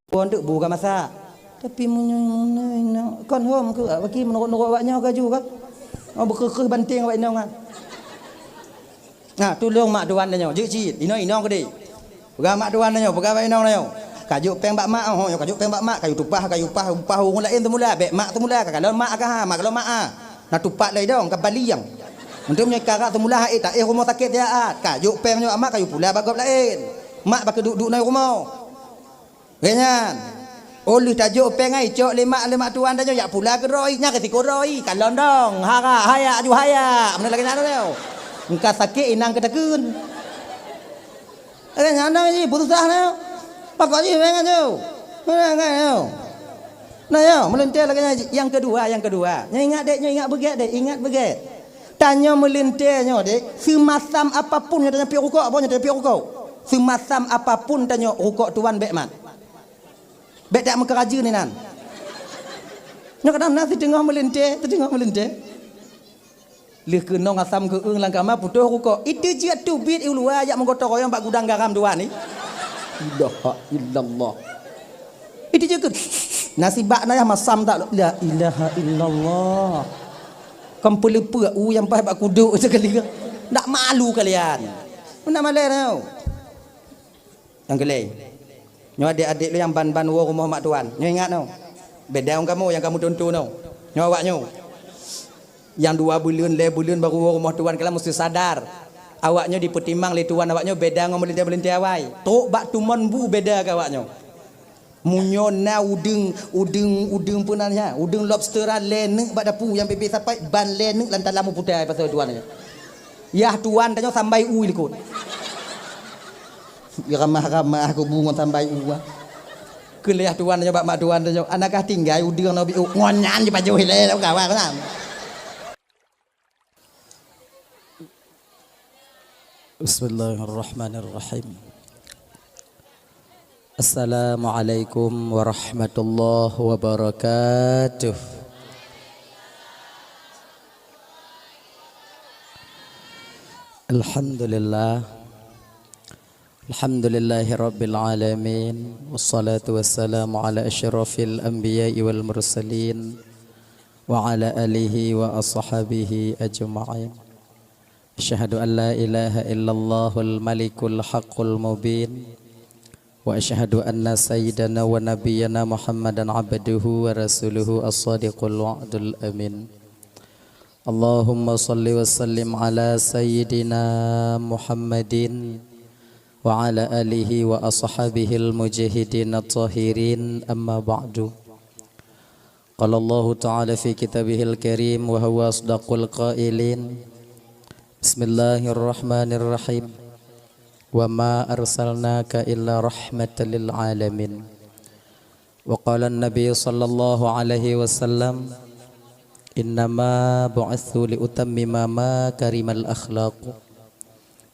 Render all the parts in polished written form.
Pun tu bukan masa. Tapi kon hom ke bagi menurut awaknya ke juga. Oh berkekeh banting awak inang. Nah, tolong mak tuan dah nyo. Jik inang ke dik. Pegang mak tuan dah nyo, pegang awak inang dah nyo. Kajuk peng bak mak ho, kajuk peng bak mak, kayu tupah orang lain tu mula, bek mak tu mula kalau mak ke ha, mak kalau mak ah. Nak tupat lai dong, ke baliang. Untuk menyekara tu mula haid tak rumah sakit dia ah. Kajuk peng nyo mak kayu pula bagop lain. Mak bak duduk nai rumah. Kenyan. Oleh tajuk peng ai cok lemak tuan dah nyo yak pula ke roi nya ketika roi kalon dong. Hara haya aju haya. Mana lagi nak tu? Engkau sakit inang ketakun. Kenyan dah ni putus dah ni. Pakok je pengen tu. Mana tu? Nah yo, melintir lagi yang kedua. Nyo ingat dek, nyo ingat begat dek, ingat begat. Tanya melintirnya dek, semasam apapun yang tanya pi rukuk apa tanya pi rukuk. Semasam apapun tanya rukuk tuan bek mat. Bek tak mengkeraja ni nan. Nyo kadang nasi tengah melintir. Leh kena ngasam ke eng langkama putus rukuk. Itu je tu bit luar ajak menggotong royong bak gudang garam tuan ni. La illallah. Itu je ke nasibak naya masam tak la ilaha illallah. Kamu pelupa yang pahit bak kuduk sekali ke. Tak malu kalian. Mana malai tau. Yang kelai. Nyo adik-adik lu yang ban-ban rumah mak tuan. Nyo ingat tau. Beda orang kamu yang kamu tonton tau. Nyo awak nyo. Yang 2 bulan, 3 bulan baru rumah tuan kalian mesti sadar. Awaknya dipertimbang le tuan awaknya beda dengan melintir-melintir awai. Tok bak tumon bu beda ke awaknya. Munyona udeng punannya. Udeng lobster lenek bak dapu yang bebek sampai ban lenek lantaran lamu putih pasal tuannya. Yah tuan tanya sampai u ikut. Ya ramah-ramah aku bunga sampai u. Kelih tuan tanya bak mak tuan tanya anakah tinggal udeng no bi ngonyan je baju hele kawan kan. Bismillahirrahmanirrahim. Assalamualaikum warahmatullahi wabarakatuh. Alhamdulillahi rabbil alamin. Wassalatu wassalamu ala asyrafil anbiya'i wal mursalin wa ala alihi wa ashabihi ajma'in. Asyhadu an la ilaha illallahul malikul haqqul mubin wa asyhadu anna sayyidana wa nabiyyana Muhammadan abduhu wa rasuluhu as-sadiqul wa'dul amin. Allahumma salli wa sallim ala sayyidina Muhammadin wa ala alihi wa ashabihil mujahidin at-tahirin amma ba'du. Qala Allah ta'ala fi kitabihil karim wa huwa asdaqul qailin. Bismillahirrahmanirrahim. Wa ma arsalnaka illa rahmatan lil alamin. Wa qala an-nabiy sallallahu alaihi wasallam innama bu'itsu li utammima makarimal akhlaq.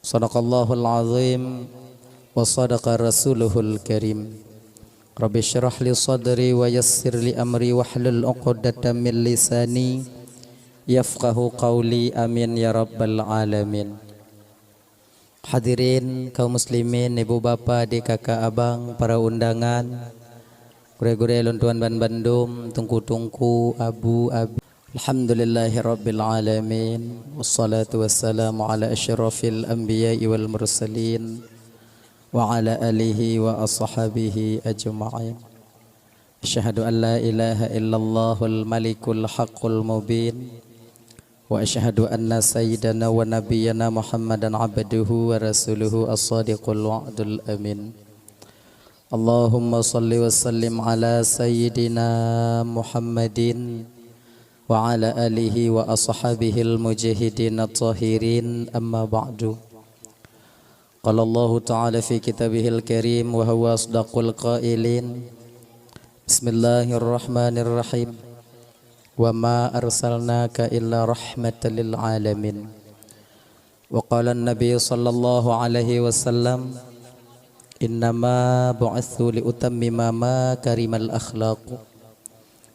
Shadaqallahul azim wa sadaqa rasuluhul karim. Rabbi shrah li sadri wa yassir li amri wahlul 'uqdatam min lisani yafqahu qawli amin ya rabbal alamin. Hadirin kaum muslimin, ibu bapa, adik kakak abang, para undangan, gure-gure lontuan ban bandum, tungku-tungku, abu abi. Alhamdulillahi rabbil alamin. Wassalatu wassalamu ala asyrafil anbiya'i wal mursalin wa ala alihi wa ashabihi ajma'in. Asyhadu an la ilaha illallahul malikul haqqul mubin. Wa asyhadu anna sayyidana wa nabiyyana Muhammadan abduhu wa rasuluhu as-sadiqul wa'dul amin. Allahumma salli wa sallim ala sayyidina Muhammadin wa ala alihi wa ashabihil mujahidin at-tahirin amma ba'du. Qala Allah ta'ala fi kitabihil karim wa huwa asdaqul qailin. Bismillahirrahmanirrahim. Wa ma arsalnaka illa rahmatan lil alamin. Wa qala an-nabiy sallallahu alaihi wasallam innama bu'itsu li utammima makarimal akhlaq.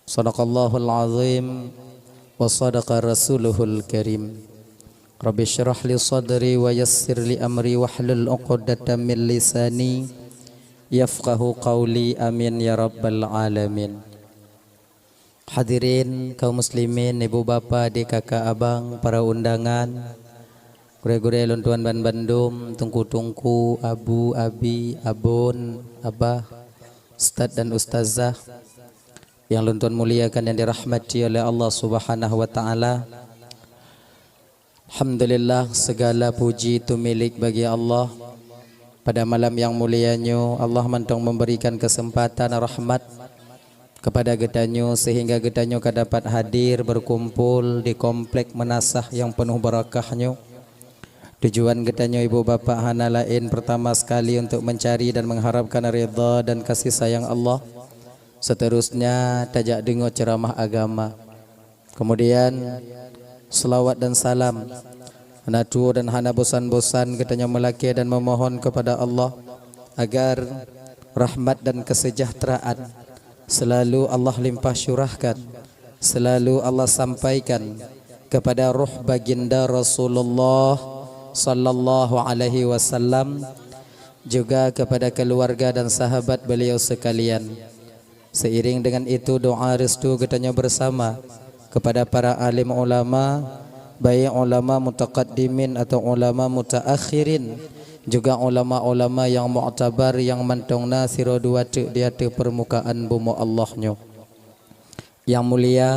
Shadaqallahul azim wa sadaqa rasuluhul karim. Rabbi shrah li sadri wa yassir li amri wahlul 'uqdatam min lisani yafqahu qawli, amin ya rabbal alamin. Hadirin kaum muslimin, ibu bapa, adik kakak abang, para undangan, gure-gure lontuan ban bandum, tungku-tungku, abu, abi, abun, abah, ustadz dan ustazah yang lontuan muliakan yang dirahmati oleh Allah Subhanahu wa taala. Alhamdulillah, segala puji itu milik bagi Allah. Pada malam yang mulianya Allah mentong memberikan kesempatan rahmat kepada getanyo sehingga getanyo dapat hadir berkumpul di komplek menasah yang penuh barakahnya. Tujuan getanyo ibu bapa hana lain pertama sekali untuk mencari dan mengharapkan ridha dan kasih sayang Allah. Seterusnya tajak dengar ceramah agama. Kemudian selawat dan salam natu dan hana bosan-bosan katanya melaki dan memohon kepada Allah agar rahmat dan kesejahteraan selalu Allah limpah syurahkan, selalu Allah sampaikan kepada ruh baginda Rasulullah sallallahu alaihi wasallam, juga kepada keluarga dan sahabat beliau sekalian. Seiring dengan itu doa restu katanya bersama kepada para alim ulama, baik ulama mutaqaddimin atau ulama mutaakhirin, juga ulama-ulama yang mu'tabar yang mantongna siro dua di atas permukaan bumi Allahnya. Yang mulia,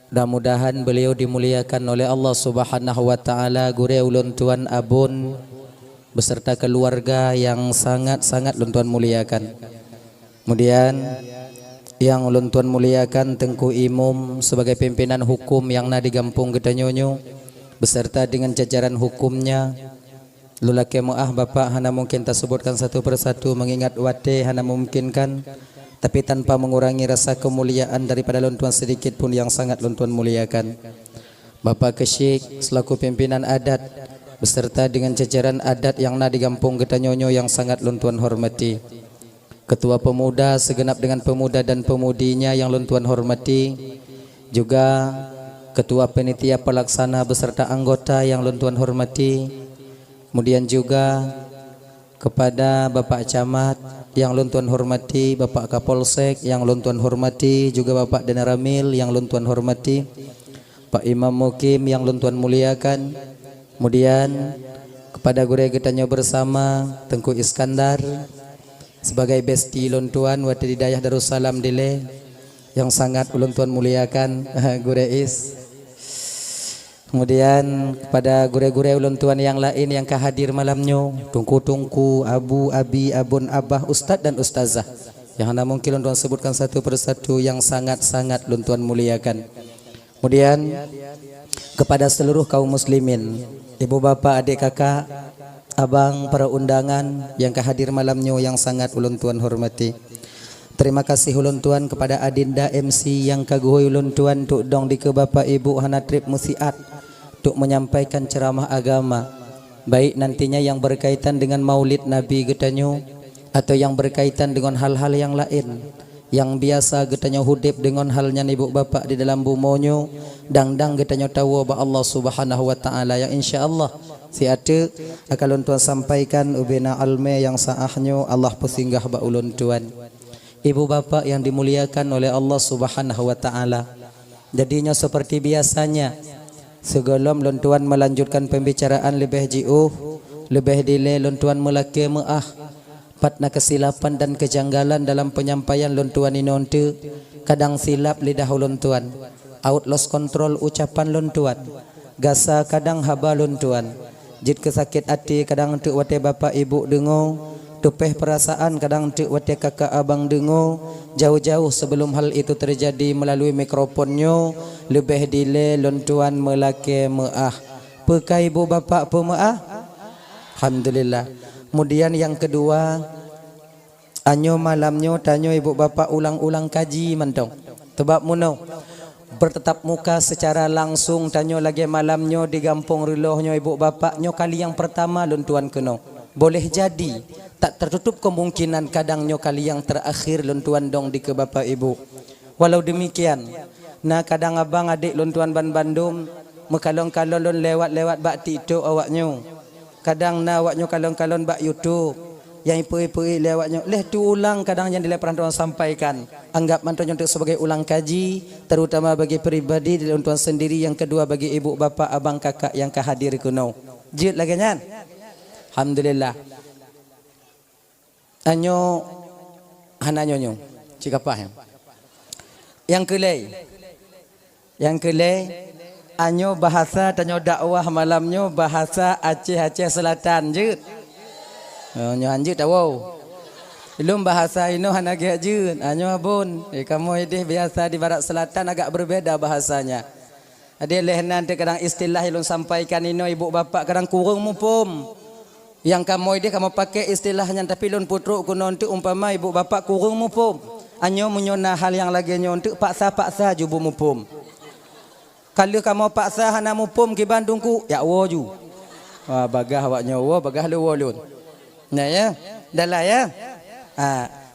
mudah-mudahan beliau dimuliakan oleh Allah Subhanahu wa taala, gure ulun tuan abun beserta keluarga yang sangat-sangat ulun tuan muliakan. Kemudian yang ulun tuan muliakan Tengku Imum sebagai pimpinan hukum yang na di Gampung Gedanyonyo beserta dengan jajaran hukumnya. Lulake muah bapak hana mungkin tak sebutkan satu persatu mengingat wate hana memungkinkan, tapi tanpa mengurangi rasa kemuliaan daripada ulun tuan sedikit pun yang sangat ulun tuan muliakan. Bapak Kesyik selaku pimpinan adat beserta dengan jajaran adat yang na di Gampung Gedanyonyo yang sangat ulun tuan hormati. Ketua pemuda segenap dengan pemuda dan pemudinya yang ulun tuan hormati, juga ketua panitia pelaksana beserta anggota yang ulun tuan hormati, kemudian juga kepada Bapak Camat yang ulun tuan hormati, Bapak Kapolsek yang ulun tuan hormati, juga Bapak Denaramil yang ulun tuan hormati, Pak Imam Mukim yang ulun tuan muliakan, kemudian kepada gure getanyo bersama Tengku Iskandar sebagai besti ulun tuan wati Hidayah Darussalam Dile yang sangat ulun tuan muliakan gure is. Kemudian kepada gure-gure ulun tuan yang lain yang kehadir malamnya, tungku-tungku, abu, abi, abun, abah, ustad dan ustazah yang hanya mungkin ulun tuan sebutkan satu persatu yang sangat-sangat ulun tuan muliakan. Kemudian kepada seluruh kaum muslimin, ibu bapa, adik kakak, abang, para undangan yang kehadir malamnya yang sangat ulun tuan hormati. Terima kasih ulun tuan kepada adinda MC yang kaguhui ulun tuan tuk dong di ke bapa ibu hana trip musiat tuk menyampaikan ceramah agama, baik nantinya yang berkaitan dengan maulid Nabi getanyo atau yang berkaitan dengan hal-hal yang lain yang biasa getanyo hudip dengan halnya ibu bapa di dalam bumonyo dang-dang getanyo tahu ba Allah Subhanahu wa taala yang insyaallah si ate akan ulun tuan sampaikan ubena alme yang saahnya Allah pesinggah ba ulun tuan. Ibu bapa yang dimuliakan oleh Allah Subhanahu wa taala, jadinya seperti biasanya sebelum ulun tuan melanjutkan pembicaraan lebih jiuh lebih dile ulun tuan melaki maah patna kesilapan dan kejanggalan dalam penyampaian ulun tuan inonte, kadang silap lidah ulun tuan, out lost control ucapan ulun tuan, gasa kadang haba ulun tuan, jid kesakit hati kadang tu wate bapa ibu dengo, tupeh perasaan kadang tu wate kakak abang dengo. Jauh-jauh sebelum hal itu terjadi melalui mikrofonnya lebih dile ulun tuan melaki maah. Pekai ibu bapa pemaah? Alhamdulillah. Kemudian yang kedua, anyo malamnya tanyo ibu bapa ulang-ulang kaji mentong. Tebak muno bertetap muka secara langsung tanyo lagi malamnya di Gampung Rilohnya ibu bapaknya kali yang pertama lun tuan keno. Boleh jadi tak tertutup kemungkinan kadangnya kali yang terakhir lun tuan dong di ke bapa ibu. Walau demikian, nah kadang abang adik lun tuan ban Bandung mekalong-kalong lun lewat-lewat bak TikTok awaknya. Kadang na awaknya kalon-kalon bak YouTube. yang ipui-ipui lewatnya leh tu ulang kadang yang dileparan tuan sampaikan anggap mantan untuk sebagai ulang kaji terutama bagi pribadi di tuan sendiri, yang kedua bagi ibu bapa abang kakak yang kehadir kuno jid lagi nyan alhamdulillah anyo hananyo nyo cikapah yang kelai anyo bahasa tanyo dakwah malamnya bahasa Aceh Selatan jid. Nyo anjir tahu. Belum bahasa ino hanage ajun. Anyo abun. Kamu ini biasa di barat selatan agak berbeda bahasanya. Ada lehnan kadang istilah ilun sampaikan ino ibu bapak kadang kurang mupum. Yang kamu ini kamu pakai istilahnya tapi lun putruk kuno untuk umpama ibu bapak kurang mupum. Anyo menyona hal yang lagi nyo untuk paksa jubu mupum. Kalau kamu paksa hana mupum ke Bandungku ya woju. Wah bagah awaknya wo bagah lu wolun. Nah ya, dalah ya.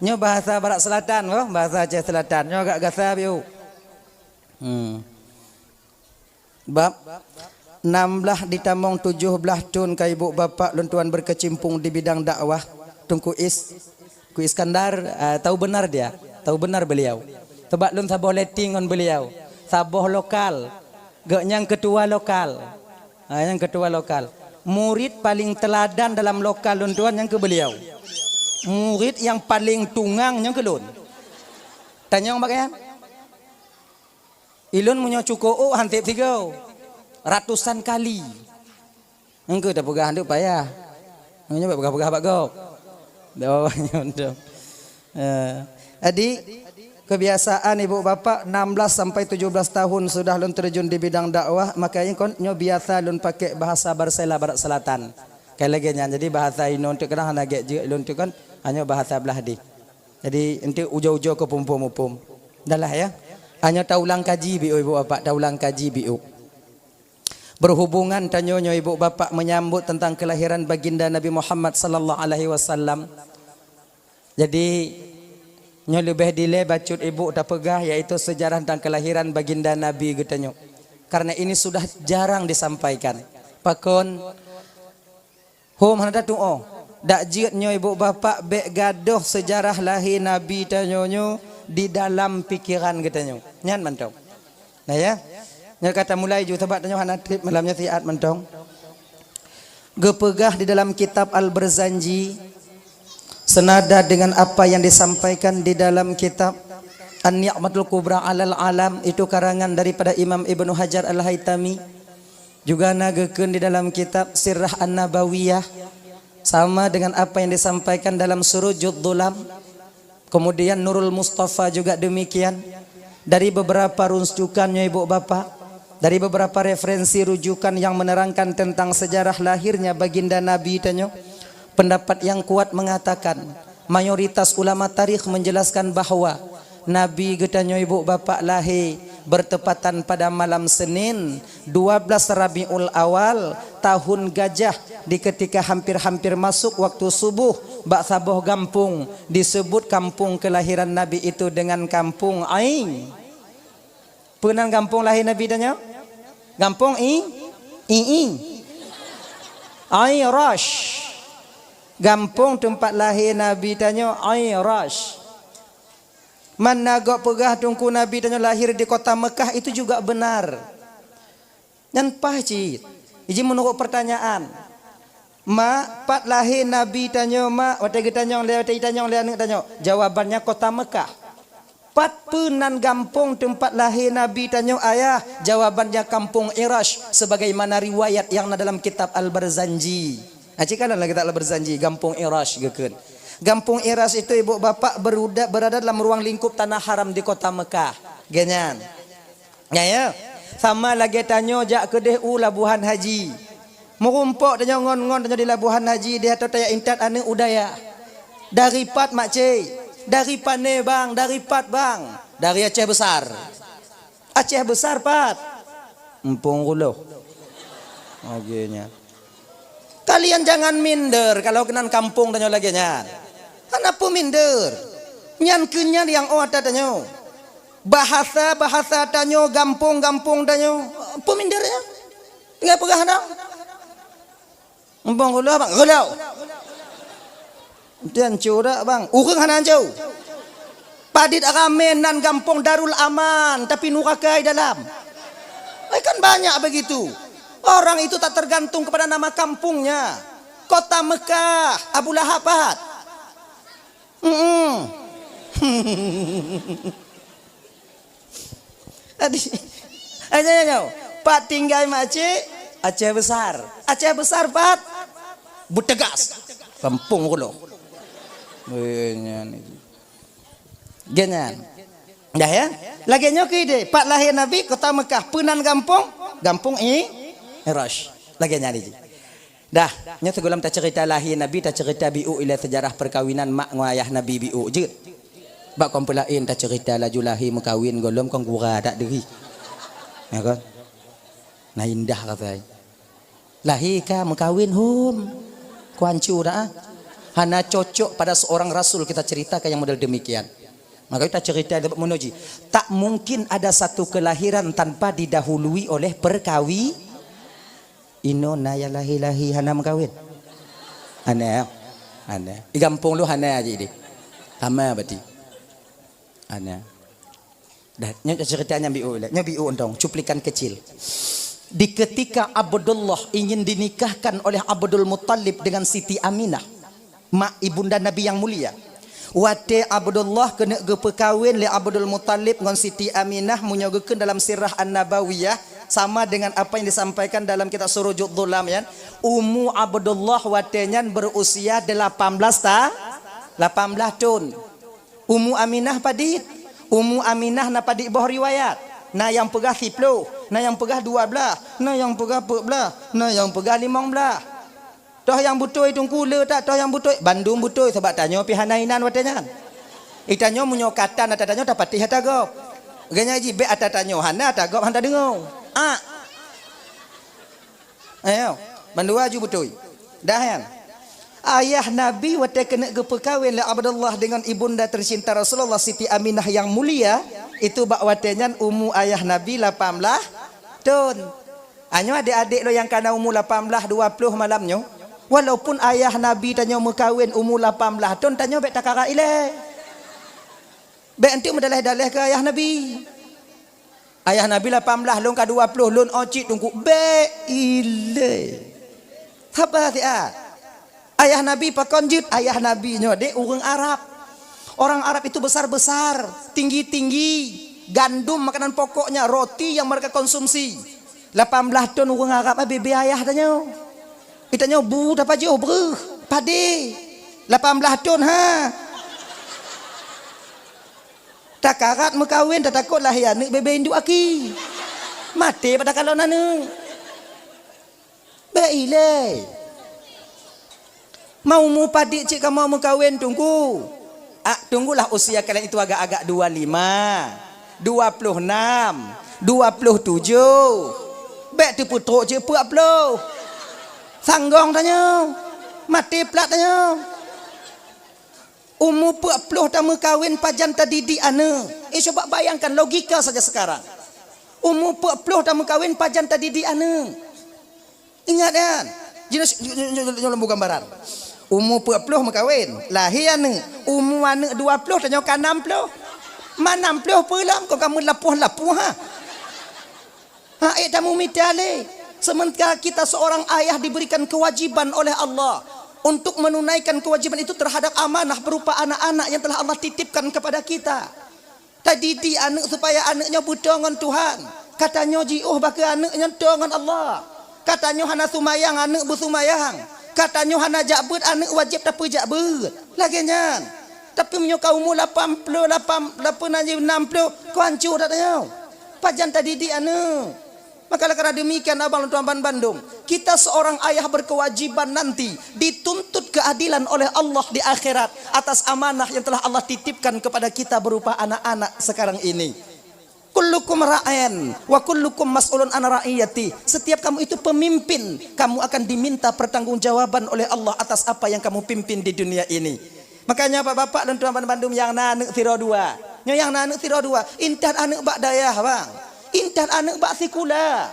Nyo bahasa barat selatan, bahasa Aceh Selatan. Nyo agak gasa biu. Bab 16 ditambung 17 tahun ka ibu bapak luntuan berkecimpung di bidang dakwah. Tungku ku Iskandar tahu benar dia, tahu benar beliau. Sebab lun saboh letting on beliau. Saboh lokal. Gak yang ketua lokal. Yang ketua lokal. Murid paling teladan dalam lokal luntuan yang ke beliau. Murid yang paling tungang yang ke lun. Tanya orang bagian. Ilun punya cukup hantip tiga. Ratusan kali. Engkau dah pegah handuk payah. Engkau pegah-pegah bak kau. Dah bawahnya untuk. Adik kebiasaan ibu bapa 16 sampai 17 tahun sudah lun terjun di bidang dakwah, makanya kon nyo biasa lun pakai bahasa Barsela barat selatan. Kayak lagi nya jadi bahasa ino untuk kadang hana ge lun tu kan hanya bahasa belah di. Jadi enti ujo-ujo ke pumpum-pumpum. Dahlah ya. Hanya taulang kaji biu ibu bapa, taulang kaji biu. Berhubungan tanyo nyo ibu bapa menyambut tentang kelahiran baginda Nabi Muhammad sallallahu alaihi wasallam. Jadi nyo lebih dile bacut ibu tak pegah yaitu sejarah tentang kelahiran baginda Nabi getanyo. Karena ini sudah jarang disampaikan. Pakon hom handa tuo. Dak jiat nyo ibu bapak bek gadoh sejarah lahir Nabi tanyo di dalam pikiran getanyo. Nyan mantong. Nah ya. Nyo kata mulai ju sebab tanyo hana trip malamnya tiat mantong. Gepegah di dalam kitab Al-Barzanji senada dengan apa yang disampaikan di dalam kitab An-Ni'matul Kubra Alal Alam, itu karangan daripada Imam Ibnu Hajar Al-Haytami. Juga nagakeun di dalam kitab Sirah An-Nabawiyah sama dengan apa yang disampaikan dalam Surujud Dhulam. Kemudian Nurul Mustafa juga demikian. Dari beberapa rujukannya ibu bapak, dari beberapa referensi rujukan yang menerangkan tentang sejarah lahirnya baginda Nabi tanyo, pendapat yang kuat mengatakan mayoritas ulama tarikh menjelaskan bahawa Nabi getanyo ibu bapak lahir bertepatan pada malam Senin 12 Rabiul Awal tahun Gajah, di ketika hampir-hampir masuk waktu subuh bak saboh kampung disebut kampung kelahiran Nabi itu dengan kampung Ain. Penan kampung lahir Nabi tanyo? Kampung Ain Rash. Gampung tempat lahir Nabi tanyo Ayrash. Mana gak pegah tungku Nabi tanyo lahir di kota Mekah itu juga benar. Dan pahcit. Iji menurut pertanyaan. Ma pat lahir Nabi tanyo ma wate getanyong le wate itanyong le anu tanyo. Jawabannya kota Mekah. Pat penan gampung tempat lahir Nabi tanyo ayah, jawabannya kampung Irash sebagaimana riwayat yang ada dalam kitab Al-Barzanji. Acikalah kita berjanji Gampung Irash geken. Gampung Irash itu ibu bapak berada dalam ruang lingkup tanah haram di kota Mekah. Ganyan. Ya. Sama lagi tanyo jak kedeh labuhan haji. Merumpok tanyo ngon-ngon tanyo di labuhan haji dia atau taya intat ane udaya. Dari pat makcik. Dari pane bang, dari pat bang. Dari Aceh besar. Aceh besar pat. Empung kulo. Ogenya. Kalian jangan minder kalau kenan kampung tanyo lagi nyan. Kenapa minder? Nyan kenyan yang ada tanyo. Bahasa tanyo, gampung tanyo. Apa mindernya? Enggak pegah dah. Empong kulo bang, kulo. Dan dah bang. Urang hanan jauh. Padit Aramen dan Gampong Darul Aman tapi nurakai dalam. Kan banyak begitu. Orang itu tak tergantung kepada nama kampungnya. Kota Mekah, Abu Lahab. Pak tinggal Aceh, Aceh besar. Aceh besar Pak. Butegas. Kampung kulo. Genyan. Dah ya. Lagi nyoki deh. Pak lahir Nabi kota Mekah, Penan Gampung Irash. Lagi nyari. Dah, nya tegulam tak cerita lahir Nabi, tak cerita biu ila sejarah perkawinan mak ngayah Nabi biu je. Bak kompulain tak cerita laju lahir mekawin golom kong kura tak deri. Ya kan? Nah indah katanya. Lahir ka mekawin kuancu dah. Hana cocok pada seorang rasul kita cerita kayak yang model demikian. Maka kita cerita dapat menuji. Tak mungkin ada satu kelahiran tanpa didahului oleh perkawi. Ino na ya lahi hana mekawin. Hana. Di kampung lu hana aja ini. Hama berarti. Hana. Dah, ceritanya biu undang cuplikan kecil. Di ketika Abdullah ingin dinikahkan oleh Abdul Muttalib dengan Siti Aminah, mak ibunda Nabi yang mulia. Wate Abdullah kena perkahwin le Abdul Muttalib dengan Siti Aminah menyogokan dalam sirah An-Nabawiyah sama dengan apa yang disampaikan dalam kitab Surujud Dhulam ya. Ummu Abdullah watenyan berusia 18 tahun. Ummu Aminah padit. Ummu Aminah na padit boh riwayat. Na yang pegah 10, na yang pegah 12, na yang pegah 14, na yang pegah 15. Toh yang butoi tungkula tak, toh yang butoi Bandung butoi sebab tanyo pihanainan watanya. Itanyo munyokatan atatanyo dapati hatagop. Ganya ji be atatanyo hana atagop handa dengo. Ayo, bandua ju butoi. Dah kan? Ayah Nabi wate kena perkahwin le Abdullah dengan ibunda tercinta Rasulullah Siti Aminah yang mulia, itu bak watenyan umur ayah Nabi 18 tahun. Anyo adik-adik lo yang kana umur 18 20 malamnya. Walaupun ayah Nabi tanya mekawin umur 18 tahun tanya bek takara ile. Bek entik mendalah-dalah ke ayah Nabi. Ayah Nabi 18 lon ka 20 lon ocit tunggu bek ile. Sabar dia. Ayah Nabi pakonjut, ayah Nabi nya dek orang Arab. Orang Arab itu besar-besar, tinggi-tinggi, gandum makanan pokoknya, roti yang mereka konsumsi. 18 tahun orang Arab bebe ayah tanya. Itanya bu dapat jauh ber pade 18 tahun tak karat mekawin tak takut lah ya nek bebe induk aki mati pada kalau nanu baile mau mu padik cik kamu mau mekawin tunggulah usia kalian itu agak-agak 25 26 27 bek tu putruk je 40 sanggong tanya mati plat tanya umur 40 tak mekawin pajan tadi di ana. Coba bayangkan logika saja sekarang. Umur 40 tak mekawin pajan tadi di ana. Ingat kan? Jenis lembu gambaran. Umur 40 mekawin, lahir ana. Umur ana 20 tanya kan 60. Mana 60 pulang kau kamu lapuh-lapuh tamu mitale. Sementara kita seorang ayah diberikan kewajiban oleh Allah untuk menunaikan kewajiban itu terhadap amanah berupa anak-anak yang telah Allah titipkan kepada kita. Tadi di anak supaya anaknya buta dengan Tuhan. Katanya baka anaknya dengan Allah. Katanya hana sumayang anak bersumayang. Katanya hana jabut anak wajib tapi jabut. Laginya. Tapi menyuka umur 80, 60 kau hancur tak tahu. Pajan tadi di anak. Maka karena demikian abang tuan Bandung, kita seorang ayah berkewajiban nanti dituntut keadilan oleh Allah di akhirat atas amanah yang telah Allah titipkan kepada kita berupa anak-anak sekarang ini. Kullukum ra'in wa kullukum mas'ulun an ra'iyati. Setiap kamu itu pemimpin, kamu akan diminta pertanggungjawaban oleh Allah atas apa yang kamu pimpin di dunia ini. Makanya bapak-bapak dan tuan Bandung yang anak tiro dua, yang anak tiro dua, intan anak bak dayah bang. Intan anak bak sikula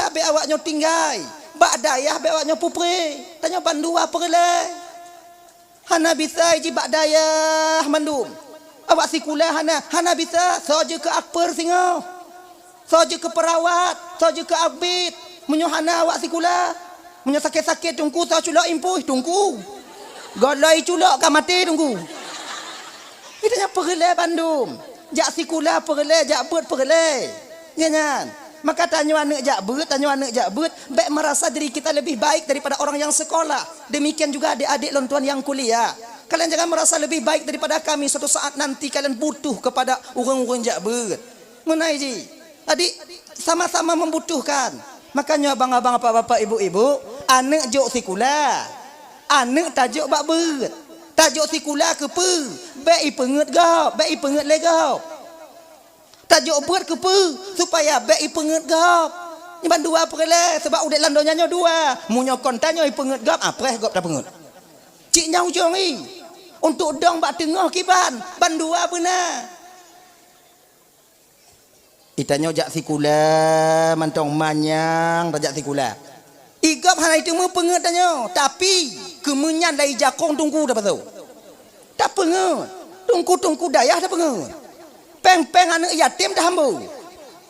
be awaknya tinggai bak dayah be awaknya pupre tanya bandua perle Hana bisa iji bak dayah mandum. Awak sikulah hana bisa saja ke akper singo. Saja ke perawat, saja ke abid. Munyo hana awak sikulah. Munyo sakit-sakit tungku sa culak impuh tungku. Golai culak ka mati tungku. Itanya perle bandum. Jak sikulah perle, jak bet perle. Nyanyan. Maka tanya anak jak bet, baik merasa diri kita lebih baik daripada orang yang sekolah. Demikian juga adik-adik lontuan yang kuliah. Kalian jangan merasa lebih baik daripada kami. Suatu saat nanti kalian butuh kepada orang-orang jak bet. Menai ji. Adik sama-sama membutuhkan. Makanya abang-abang, bapak-bapak, ibu-ibu, anak jok sekolah. Anak tajuk bak bet. Tajuk sekolah ke pe. Baik penget gau, baik penget legau. Tajuk buat ke pe supaya baik penget gap. Ni ban dua perle sebab udah landonya nyo dua. Munyo kon tanyo penget gap, apres gap tak penget. Cik nyau jong i. Untuk dong bak tengah kiban, ban dua benar. Itanyo jak sikula mantong manyang tajak sikula. Igap hana itu mu penget tanyo, tapi kemenyan lai jakong tungku dah pasau. Tak penget. Tungku dayah dah penget. Peng-peng anak yatim dah hambu.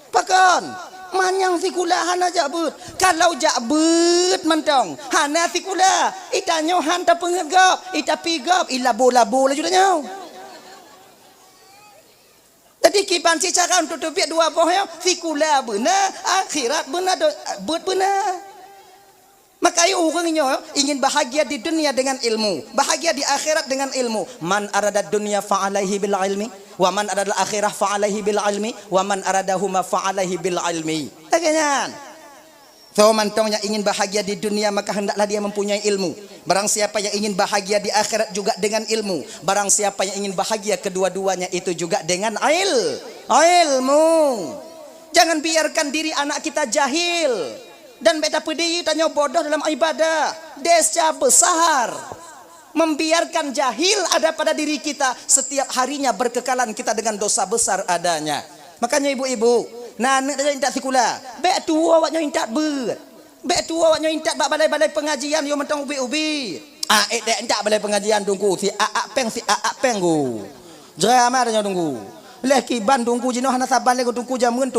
Pakan manyang sikula hana jabut. Kalau jabut mentong hana sikula. Itanyo han tak penget gap. Ita pigap ilabo-labo lah judanya. Jadi kiban si cara untuk tubiak dua boh sikula benar, akhirat benar, but benar. Maka orangnya ingin bahagia di dunia dengan ilmu, bahagia di akhirat dengan ilmu. Man arada dunia fa'alaihi bil ilmi, wa man arada akhirah fa'alaihi bil ilmi, wa man aradahuma fa'alaihi bil ilmi. Akhirnya, so mantongnya ingin bahagia di dunia maka hendaklah dia mempunyai ilmu. Barang siapa yang ingin bahagia di akhirat juga dengan ilmu. Barang siapa yang ingin bahagia kedua-duanya itu juga dengan ilmu. Jangan biarkan diri anak kita jahil. Dan beta pedih tanya bodoh dalam ibadah. Desya besar. Membiarkan jahil ada pada diri kita. Setiap harinya berkekalan kita dengan dosa besar adanya. Makanya ibu-ibu, nanak dah intak sekolah. Bek tua awaknya intak ber. Bek tua awaknya intak bak balai-balai pengajian yo mentang ubi-ubi. Dek intak balai pengajian tunggu si aak peng go. Drama tanya tunggu. Leki ban tungku jino hana saban lego tungku jamun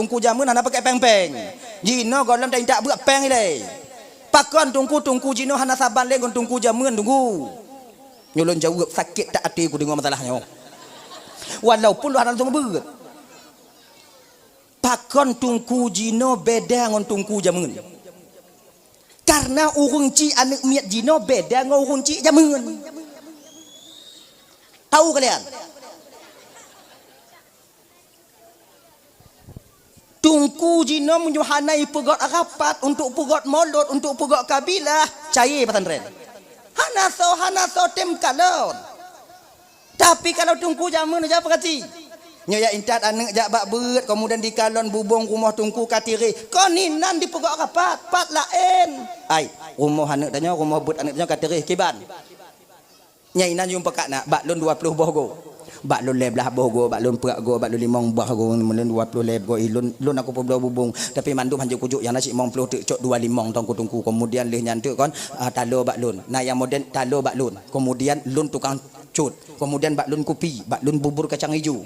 hana pakai peng-peng. Jino golam dah indak buat peng ile. Pakon tungku jino hana saban lego tungku jamun tunggu. Nyolon jauh sakit tak hati ku dengar masalahnya. Walaupun lu hana tunggu ber. Pakon tungku jino beda ngon tungku jamun. Karena urung ci anak miat jino beda ngon urung ci jamun. Tahu kalian? Tungku jino menyuhanai pegot rapat untuk pegot molot untuk pegot kabilah cair pesantren. Hana so tem kalon. Tapi kalau tungku jamun aja apa kati? Nyoya intat anak jak bak beut kemudian di kalon bubong rumah tungku katiri. Koninan di pegot rapat pat lain. Ai, rumah anak tanya rumah beut anak tanya katiri kiban. Nyai nan jumpa kak nak bak lun 20 bohgo. Bak lun leblah bohgo, bak lun perak go, bak lun limong bohgo, melun 20 leb go, lun aku pun bubung. Tapi mandum hanjuk kujuk yang nasi mong 10 cok 2 limong tongku kemudian leh nyantuk kon talo bak lun. Nah yang moden talo bak lun. Kemudian lun tukang cut. Kemudian bak lun kopi, bak lun bubur kacang hijau.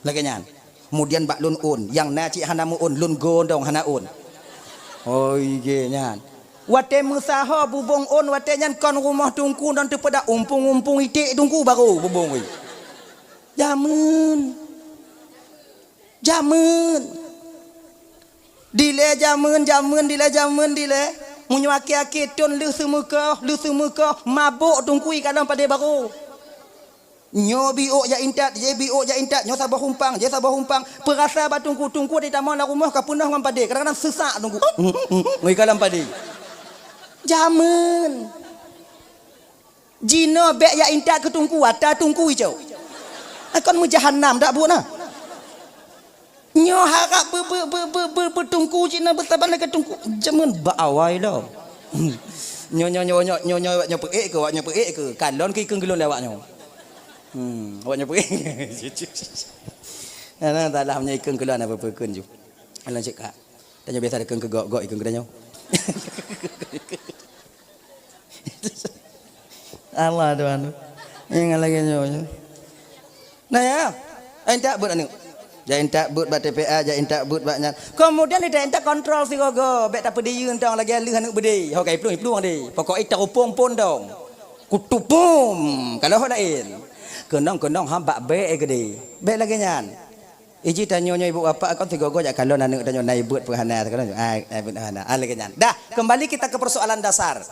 Lagi nyan. Kemudian bak lun un, yang naci hanamu un, lun gondong hana un. Oh iya nyan. Wate musaha bubung un, wate nyan kon rumah tungku dan tepada umpung itik tungku baru bubung we. Jamun dile munyo aki-aki ton lu semuka mabuk tungkui kadang pada baru nyo biok ya intat nyo sabah humpang perasa ba tungku di taman la rumah ka punah ngam pade kadang-kadang sesak tungku ngoi kalam pade jamun jino bek ya intat ke tungku ata tungku hijau akan mu jahannam tak buat nah. Nyo harap bertungku cina bertaban lagi tungku. Jaman baawai lah. Nyo perek ke. Kalon ke ikeng gelon lewaknya. Awaknya perek. Ana talah nya ikeng gelon apa perken ju. Alan cek kak. Tanya biasa ada ikeng ke gok ikeng kedanya. Allah Tuhan. Ingat lagi nyonya. Nah ya, entak buat anu. Ja entak buat bat TPA, ja entak buat batnya. Kemudian dia entak kontrol si gogo, bet tak pedi entang lagi alih anu bedi. Ho kai plung di. Pokok ita upung pun dong. Kutupum kalau hodain. Kenong hamba be gede. Be lagi nyan. Iji tanyo ibu bapa akon si gogo ja kalau anu tanyo nai buat penghana kalau buat hana. Lagi nyan. Dah, kembali kita ke persoalan dasar.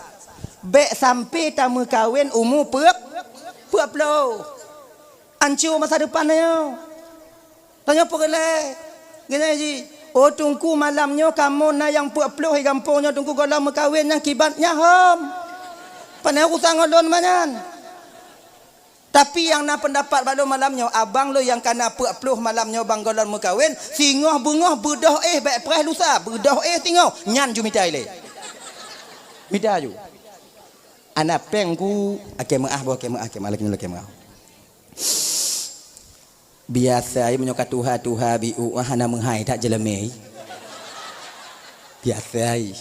Be sampai tamu kawin umur puap lo. Ancur masa depannya. Tanya apa gelai? Gini ji. Oh tunggu malamnya kamu na yang puap lo hai kampungnya tunggu kalau mekawin yang kibatnya hom. Panai aku sangat lon manyan. Tapi yang na pendapat pada malamnya abang lo yang kena puap lo malamnya bang golon mekawin singoh bungoh bedah baik preh lusa bedah tinggal nyan ju mitai le. Mida ju. Anak pengku akemah bah akemah lagi akemah. Biasa ai menyokat tuha biu hana menghai tak jeleme. Biasa ai.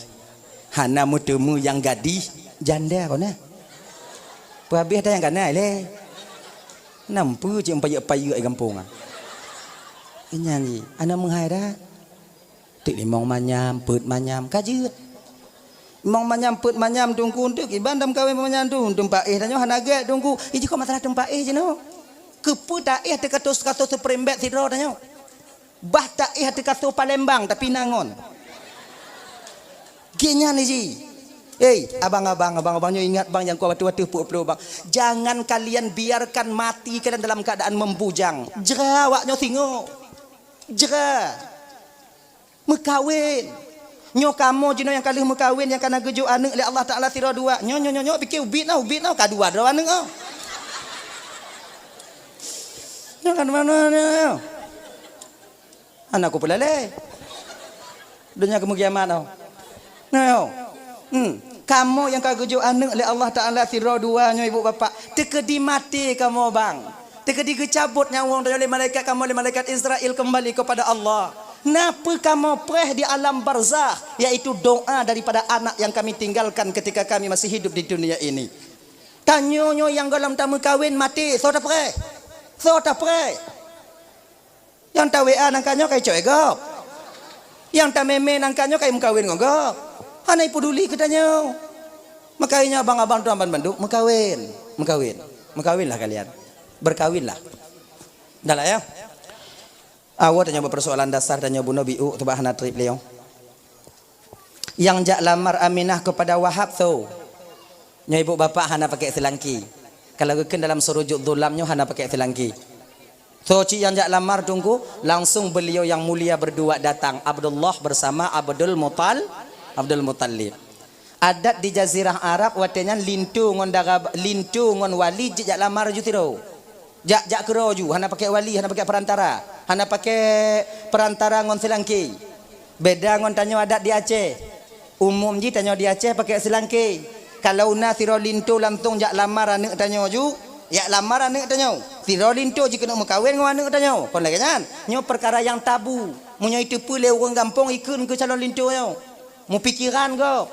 Hana mutemu yang gadis janda kau na. Habis ada yang kanai le. Nampu je payu ai kampung ah. Nyanyi, ana menghai dah. Tik limong manyam, peut manyam kajut. Mong manyam put manyam tungku untuk iban dam kawin manyam tu tempat tanyo hanaga tungku iji ko masalah tempat je no kepu ta te katos seperembet sidro tanyo bah ta te katos Palembang tapi nangon genyan iji abang-abangnya ingat bang yang kuat-kuat pup-pup bang jangan kalian biarkan mati kalian dalam keadaan membujang jera waknya singo jera mekawin nyo kamu jino yang kali mekawin yang kana gejo anak oleh Allah Taala tira dua nyo fikir ubit nah kadua dua anak oh nyo kan mana nyo anakku pula le dunia kemukiamat oh nyo kamu yang kagejo anak oleh Allah Taala tira dua nyo ibu bapa tekedi mati kamu bang tekedi kecabut nyawa oleh malaikat kamu oleh malaikat Israel kembali kepada Allah. Napa kamu preh di alam barzah, yaitu doa daripada anak yang kami tinggalkan ketika kami masih hidup di dunia ini. Tanyonyo yang dalam tamu kawin mati, so tak preh. Yang tahu nangkanyo kai coy gop. Yang tak meme nangkanyo kai mekawin ngogop. Hanai peduli katanya. Makanya abang-abang tuan banduk mekawinlah kalian. Berkawinlah. Dah lah ya. Awak tanya persoalan dasar tanya Bu Nabi tu bahana trip beliau. Yang jak lamar Aminah kepada Wahab tu. Nya ibu bapa hana pakai selangki. Kalau geken dalam surujuk zulamnya hana pakai selangki. So cik yang jak lamar tunggu langsung beliau yang mulia berdua datang Abdullah bersama Abdul Muttalib. Adat di jazirah Arab watenya lintu ngon wali jak lamar ju tiro. Jak kero ju hana pakai wali hana pakai perantara. Hana pakai perantara ngon selangki. Beda ngon tanyo adat di Aceh. Umum ji tanyo di Aceh pakai selangki. Kalau na siro lintu langsung jak lamar anak tanyo ju, ya lamar anak tanyo. Siro lintu ji kena mekawin ngon anak tanyo. Kon lagi kan? Nyo perkara yang tabu. Munyo itu pule orang kampung ikun ke calon lintu nyo. Mu pikiran go.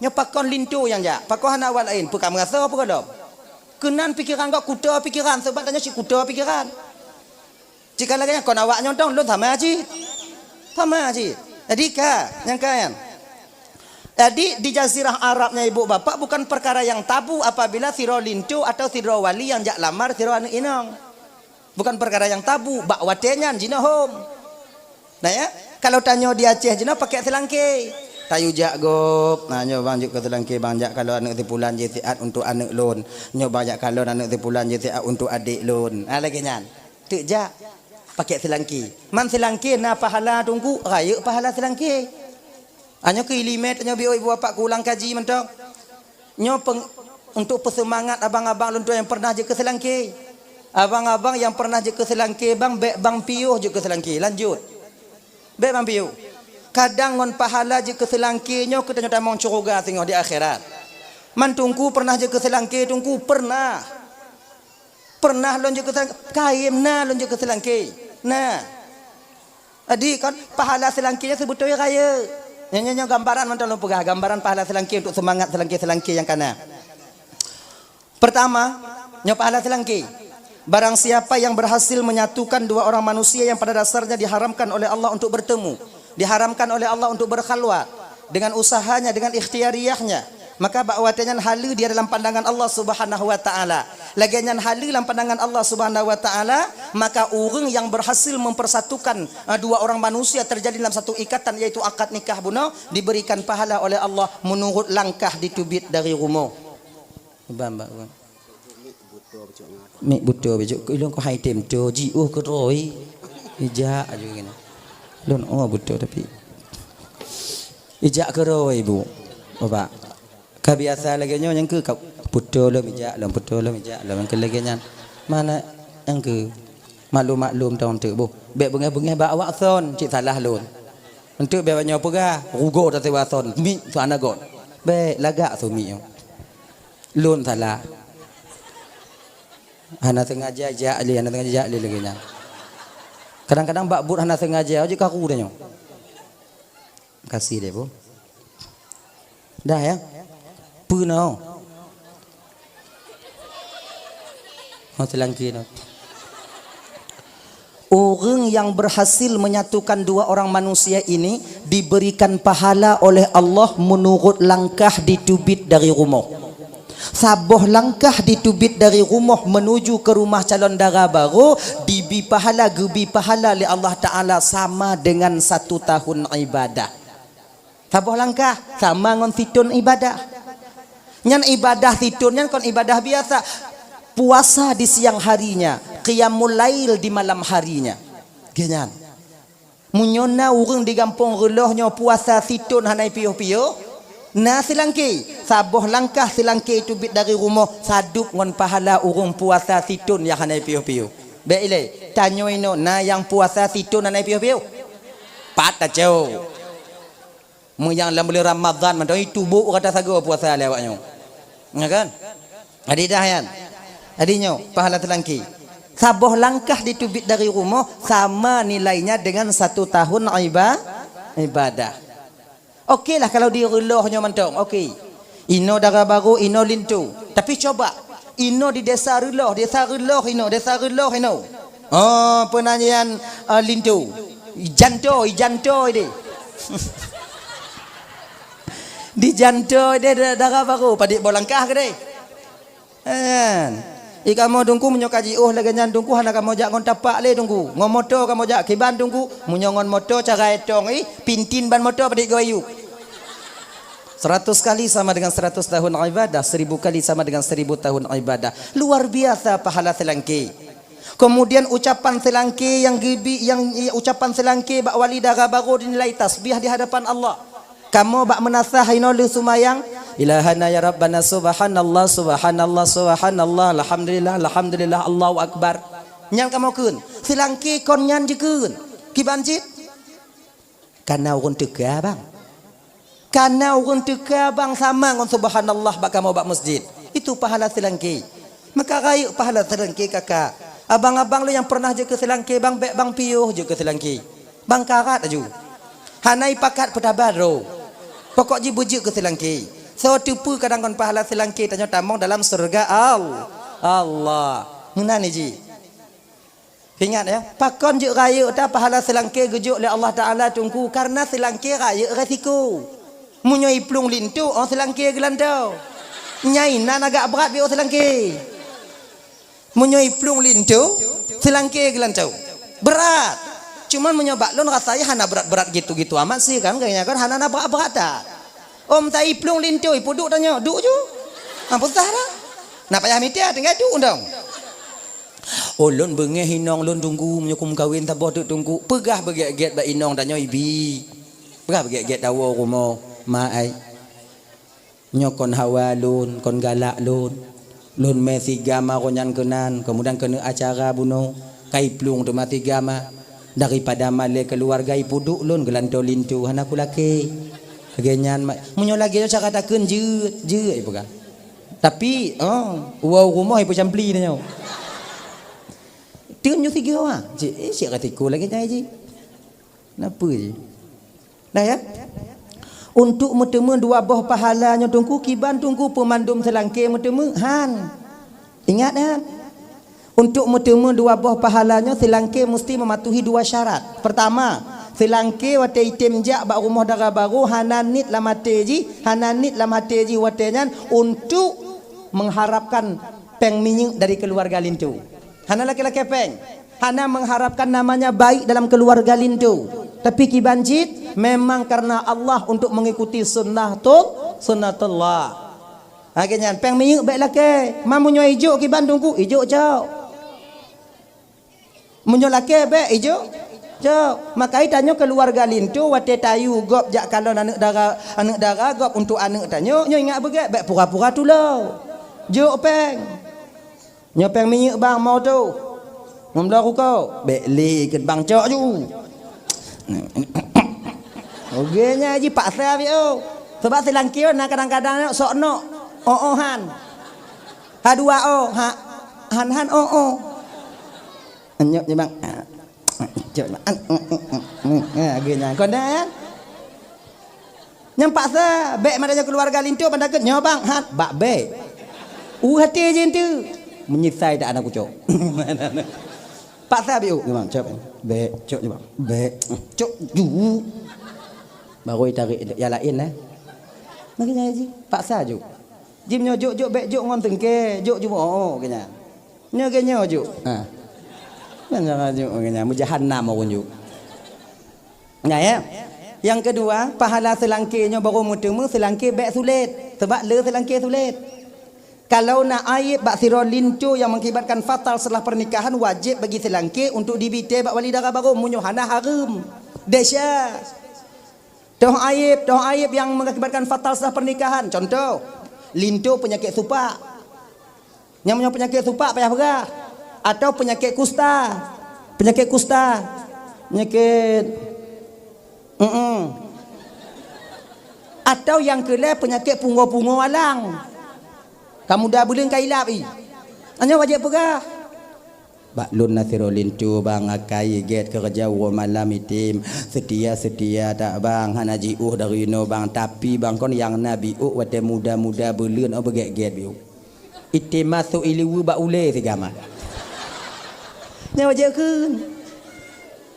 Nyo pakon lintu yang jak. Pakon hana awal lain. Pekam rasa apa kodom? Kenan pikiran kau kuda pikiran sebab tanya si kuda pikiran. Jika lagi kau nak awak nyontong lu sama aja. Jadi yang kalian. Jadi di jazirah Arabnya ibu bapak bukan perkara yang tabu apabila siro lintu atau siro wali yang jak lamar siro anak inang. Bukan perkara yang tabu. Bak watenya jina home. Nah ya, kalau tanya di Aceh jina pakai selangki. Tayu jak gop, nah nyo bang juk ke selangki bang jak kalau anak tipulan jitiat untuk anak lon, nyo banyak kalau anak tipulan jitiat untuk adik lon. Lagi nyan, tu jak pakai selangki. Man selangki na pahala tunggu, raya pahala selangki. Anyo ke ilimet nyo bioi ibu bapak ulang kaji mentok. Nyo untuk persemangat abang-abang lon yang pernah je ke selangki. Abang-abang yang pernah je ke selangki bang bang piuh je ke selangki. Lanjut. Bang piuh. Kadang ngon pahala je ke selangkinya kita nyata mau curuga tengok di akhirat. Man tungku pernah je ke selangki tungku pernah lon je ke kaim na lon je ke selangki. Nah. Adi kan pahala selangkinya sebetulnya raya. Nyanyi gambaran mantan lo pegah gambaran pahala selangki untuk semangat selangki yang kana. Pertama, Nyo pahala selangki. Barang siapa yang berhasil menyatukan dua orang manusia yang pada dasarnya diharamkan oleh Allah untuk bertemu, diharamkan oleh Allah untuk berkhalwat, dengan usahanya, dengan ikhtiariyahnya, maka bakwatnya halu dia dalam pandangan Allah Subhanahu wa taala. Lagian halu dalam pandangan Allah Subhanahu wa taala, maka orang yang berhasil mempersatukan dua orang manusia terjadi dalam satu ikatan, yaitu akad nikah bunuh, diberikan pahala oleh Allah menurut langkah ditubit dari rumah. Bambak. Mik buto bejo ko ilong ko hai tem to ji ko roi. Ija aja gini. Lon buto tapi ija ke roi bu. Bapak. Kebiasa lagi nyo yang ke buto lo ija lo buto lo ija lo yang ke lagi nyan. Mana yang ke maklum tahun tu bu. Bek bengai ba awak son cik salah lon. Untuk bek nyo pega rugo ta tewa son mi sana gon. Bek lagak tu mi yo. Lon salah. Hana sengaja jali, hana sengaja jali lagi nya. Kadang-kadang bak but hana sengaja aja kaku dah nyo. Kasih deh bu. Dah ya. Punau. Mau selangki no. Orang yang berhasil menyatukan dua orang manusia ini diberikan pahala oleh Allah menurut langkah ditubit dari rumah. Saboh langkah ditubit dari rumah menuju ke rumah calon dara baru, dibi pahala gebi pahala oleh Allah Ta'ala sama dengan 1 tahun ibadah. Saboh langkah sama dengan situn ibadah. Nyan ibadah situn nyan kon ibadah biasa. Puasa di siang harinya, qiyamul lail di malam harinya. Genyan. Munyona urang di kampung relohnya puasa situn hanai piyo-piyo. Nah silangki saboh langkah silangki itu bit dari rumah sadup ngon pahala urung puasa situn yang hanai piu-piu. Baik ile tanyo ino na yang puasa situn hanai piu-piu. Pat ajo. Mu yang dalam bulan Ramadan man itu bu kata sago puasa lewatnya. Ya kan? Adi dah yan. Adinyo pahala silangki. Saboh langkah ditubit dari rumah sama nilainya dengan 1 tahun ibadah. Okey lah kalau di relohnya mantong. Okey. Ino dara baru, ino lintu. Tapi coba ino di desa reloh ino. Oh, penanyian lintu. Janto ini. Di janto dia dara baru padik bolangkah ke deh. Kan. Ika mau dungku menyokaji lagi nyan dungku hana kamu jak ngon tapak le dungku. Ngon motor kamu jak kiban dungku munyongon motor cara etong pintin ban motor padik goyuk. 100 kali sama dengan 100 tahun ibadah, 1000 kali sama dengan 1000 tahun ibadah. Luar biasa pahala selangki. Kemudian ucapan selangki yang ucapan selangki bak wali dara baru dinilai tasbih di hadapan Allah. Kamu bak menasah hinolu sumayang ilahana ya rabbana subhanallah subhanallah subhanallah alhamdulillah Allahu akbar. Nyang kamu kun selangki kon nyan jekeun kibanjit. Karena urun tega bang. Karena orang teka bang sama dengan subhanallah bak kamu bak masjid. Itu pahala selangki. Maka rayu pahala selangki kakak. Abang-abang lu yang pernah je ke selangki bang bek bang piuh je ke selangki. Bang karat aju. Hanai pakat petabaro. Pokok je bujuk ke selangki. So tupu kadang kon pahala selangki tanya tamong dalam surga Allah. Munani ji. Ingat ya, pakon je rayu ta pahala selangki gejuk oleh Allah Taala tunggu karena selangki rayu resiko. Munyoi plung lintu orang selangki gelantau. Nyai nan agak berat biar selangki. Munyoi plung lintu selangki gelantau. Berat. Cuman menyobak lon rasanya hana berat-berat gitu-gitu amat sih kan kayaknya kan hana berat-berat tak. Om tai plung lintu ipu duk tanya, duk ju. Apa sah dah? Nak payah mitia tinggal duk undang. Oh lon bengeh hinong lon tunggu menyukum kawin taboh tu tunggu. Pegah beget-get ba inong tanya ibi. Pegah beget-get dawo rumah. Maai nyokon hawa lun kon galak lun mesi gama konyan kenan kemudian kena acara buno kai plung tu mati gama daripada male keluarga ipuduk lun gelanto lintu hana kulake kagenyan munyo lagi cara katakeun je ibu kan tapi wow rumah ibu campli nyo tun nyu tiga wa si katiku lagi nyai ji napa ji dah ya. Untuk metemu dua buah pahalanya tungku kiban tungku pemandum selangki metemu han Ingat kan? Untuk bertemu dua buah pahalanya silangke mesti mematuhi dua syarat. Pertama, silangke wate itim jak bak rumah dara baru hananit lam hati ji watenyan untuk mengharapkan peng minyak dari keluarga lintu. Hana laki-laki peng. Hana mengharapkan namanya baik dalam keluarga lintu. Tapi kibanjit memang karena Allah untuk mengikuti sunnatullah. Akhirnya peng minyak baik laki. Mamunyo hijau ki Bandungku hijau jauh. Munyo laki baik hijau jauh. Maka tanya keluarga lintu wate tayu gop jak kalau anak dara gop untuk anak tanya nyo ingat begat baik pura-pura tu lah. Juk peng. Nyo peng minyak bang mau tu. Membelah kau beli ke bang cok ju. Ogenya ji paksa bio. Sebab silangkio nak kadang-kadang sok no han. Ha dua han Nyok je bang. Cok bang. Ogenya kau dah. Nyam paksa bek madanya keluarga lintu pandaket nyo bang han bak bek. Hati je tu. Menyisai tak anak kucok. Paksa bio bang cok. Bek cok je bang. Bek cok ju. Baru tarik yang lain lah. Makanya ji paksa ju. Jim nyo juk bek juk ngon tengke, juk kenya. Nyo kenya juk. Ha. Jangan juk kenya mujahannam orang juk. Nah ya. Yang kedua, pahala selangkirnya baru mutemu selangkir bek sulit. Sebab le selangkir sulit. Kalau nak aib bak sirah lintu yang mengakibatkan fatal setelah pernikahan wajib bagi selangkir untuk dibite bak wali dara baru munyuhana haram. Dahsyat. Toh aib yang mengakibatkan fatal setelah pernikahan. Contoh, lintu penyakit supak. Yang punya penyakit supak payah berah. Atau penyakit kusta. Penyakit atau yang kelai penyakit pungo-pungo walang. Kamu dah bulan kailap i. Hanya wajib pegah. Bak lun nasirolin tu bang akai get kerja malam itim setia tak bang hanaji dari no bang tapi bang kon yang nabi wate muda belun begek biu. Itim masuk iliwu bak ule segama. Nya wajib kun.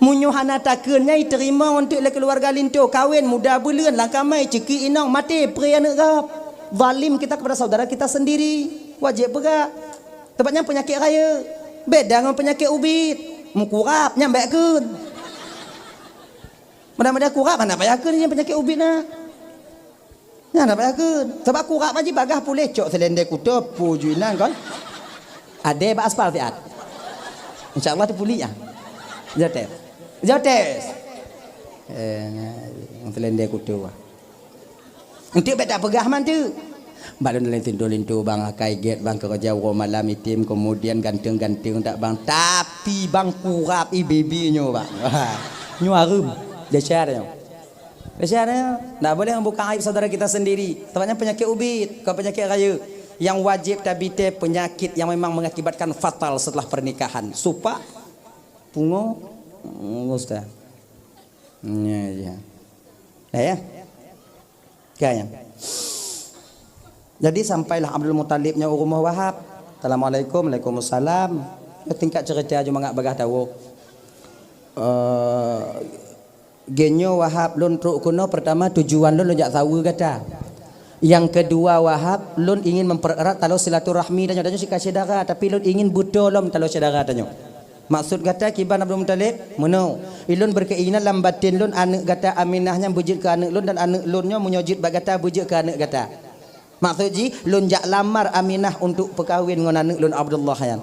Munyuhana takunnya terima untuk keluarga lintu kawin muda bulan langkamai ceki inong mati pria negap zalim kita kepada saudara kita sendiri wajib pegak tepatnya penyakit raya beda dengan penyakit ubit mukurap nyambek kun mudah-mudahan kurap mana payah kun yang penyakit ubit nah mana payah kun sebab kurap aja bagah pulih cok selendek kutub pujuinan kan ada bak aspal tiat insyaallah tu pulih ya Jotes. Selendek kutu. Untuk beda pegah man tu. Balon lintu bang akai get bang kerja malam itim kemudian ganteng tak bang tapi bang kurap bibinya bang. Nyu harum. Dasarnya. Tak boleh membuka aib saudara kita sendiri. Tepatnya penyakit ubit, ke penyakit raya yang wajib tabite penyakit yang memang mengakibatkan fatal setelah pernikahan. Supak, pungo Ustaz. Ya. Ya. Kaya. Jadi sampailah Abdul Muttalibnya rumah Wahab. Assalamualaikum, Waalaikumsalam. Tingkat cerita aja mangak bagah tahu. Genyo Wahab lun truk kuno pertama tujuan lun jak tahu kata. Yang kedua Wahab lun ingin mempererat talo silaturahmi dan si saudara tapi lun ingin budolom talo saudara tanya. Maksud kata kiban Abdul Muttalib mono ilun berkeinginan dalam batin lun anak kata Aminahnya bujud ke anak lun dan anak lunnya menyojud bagata bujud ke anak kata. Maksud ji lun jak lamar Aminah untuk perkahwin dengan anak lun Abdullah yan.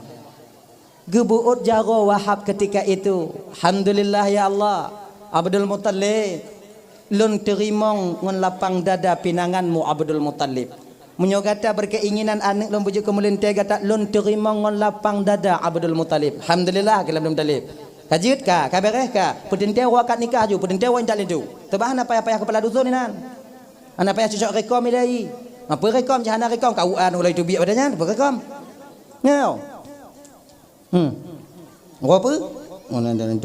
Gebuut jaro Wahab ketika itu. Alhamdulillah ya Allah. Abdul Muttalib lun terimong ngon lapang dada pinanganmu Abdul Muttalib. Menyogata berkeinginan anak lun bujuk kemuliaan kata lun terima ngon lapang dada Abdul Muttalib. Alhamdulillah kalau Abdul Muttalib. Kajut ka, kabareh ka, pudente wakat nikah ju, pudente wa intalin tu. Tebah ana payah kepala dusun ni nan. Ana payah cocok rekom ilai. Apa rekom jahana rekom kauan ulai tu biak padanya, apa rekom? Ngau. Apa? Mana dan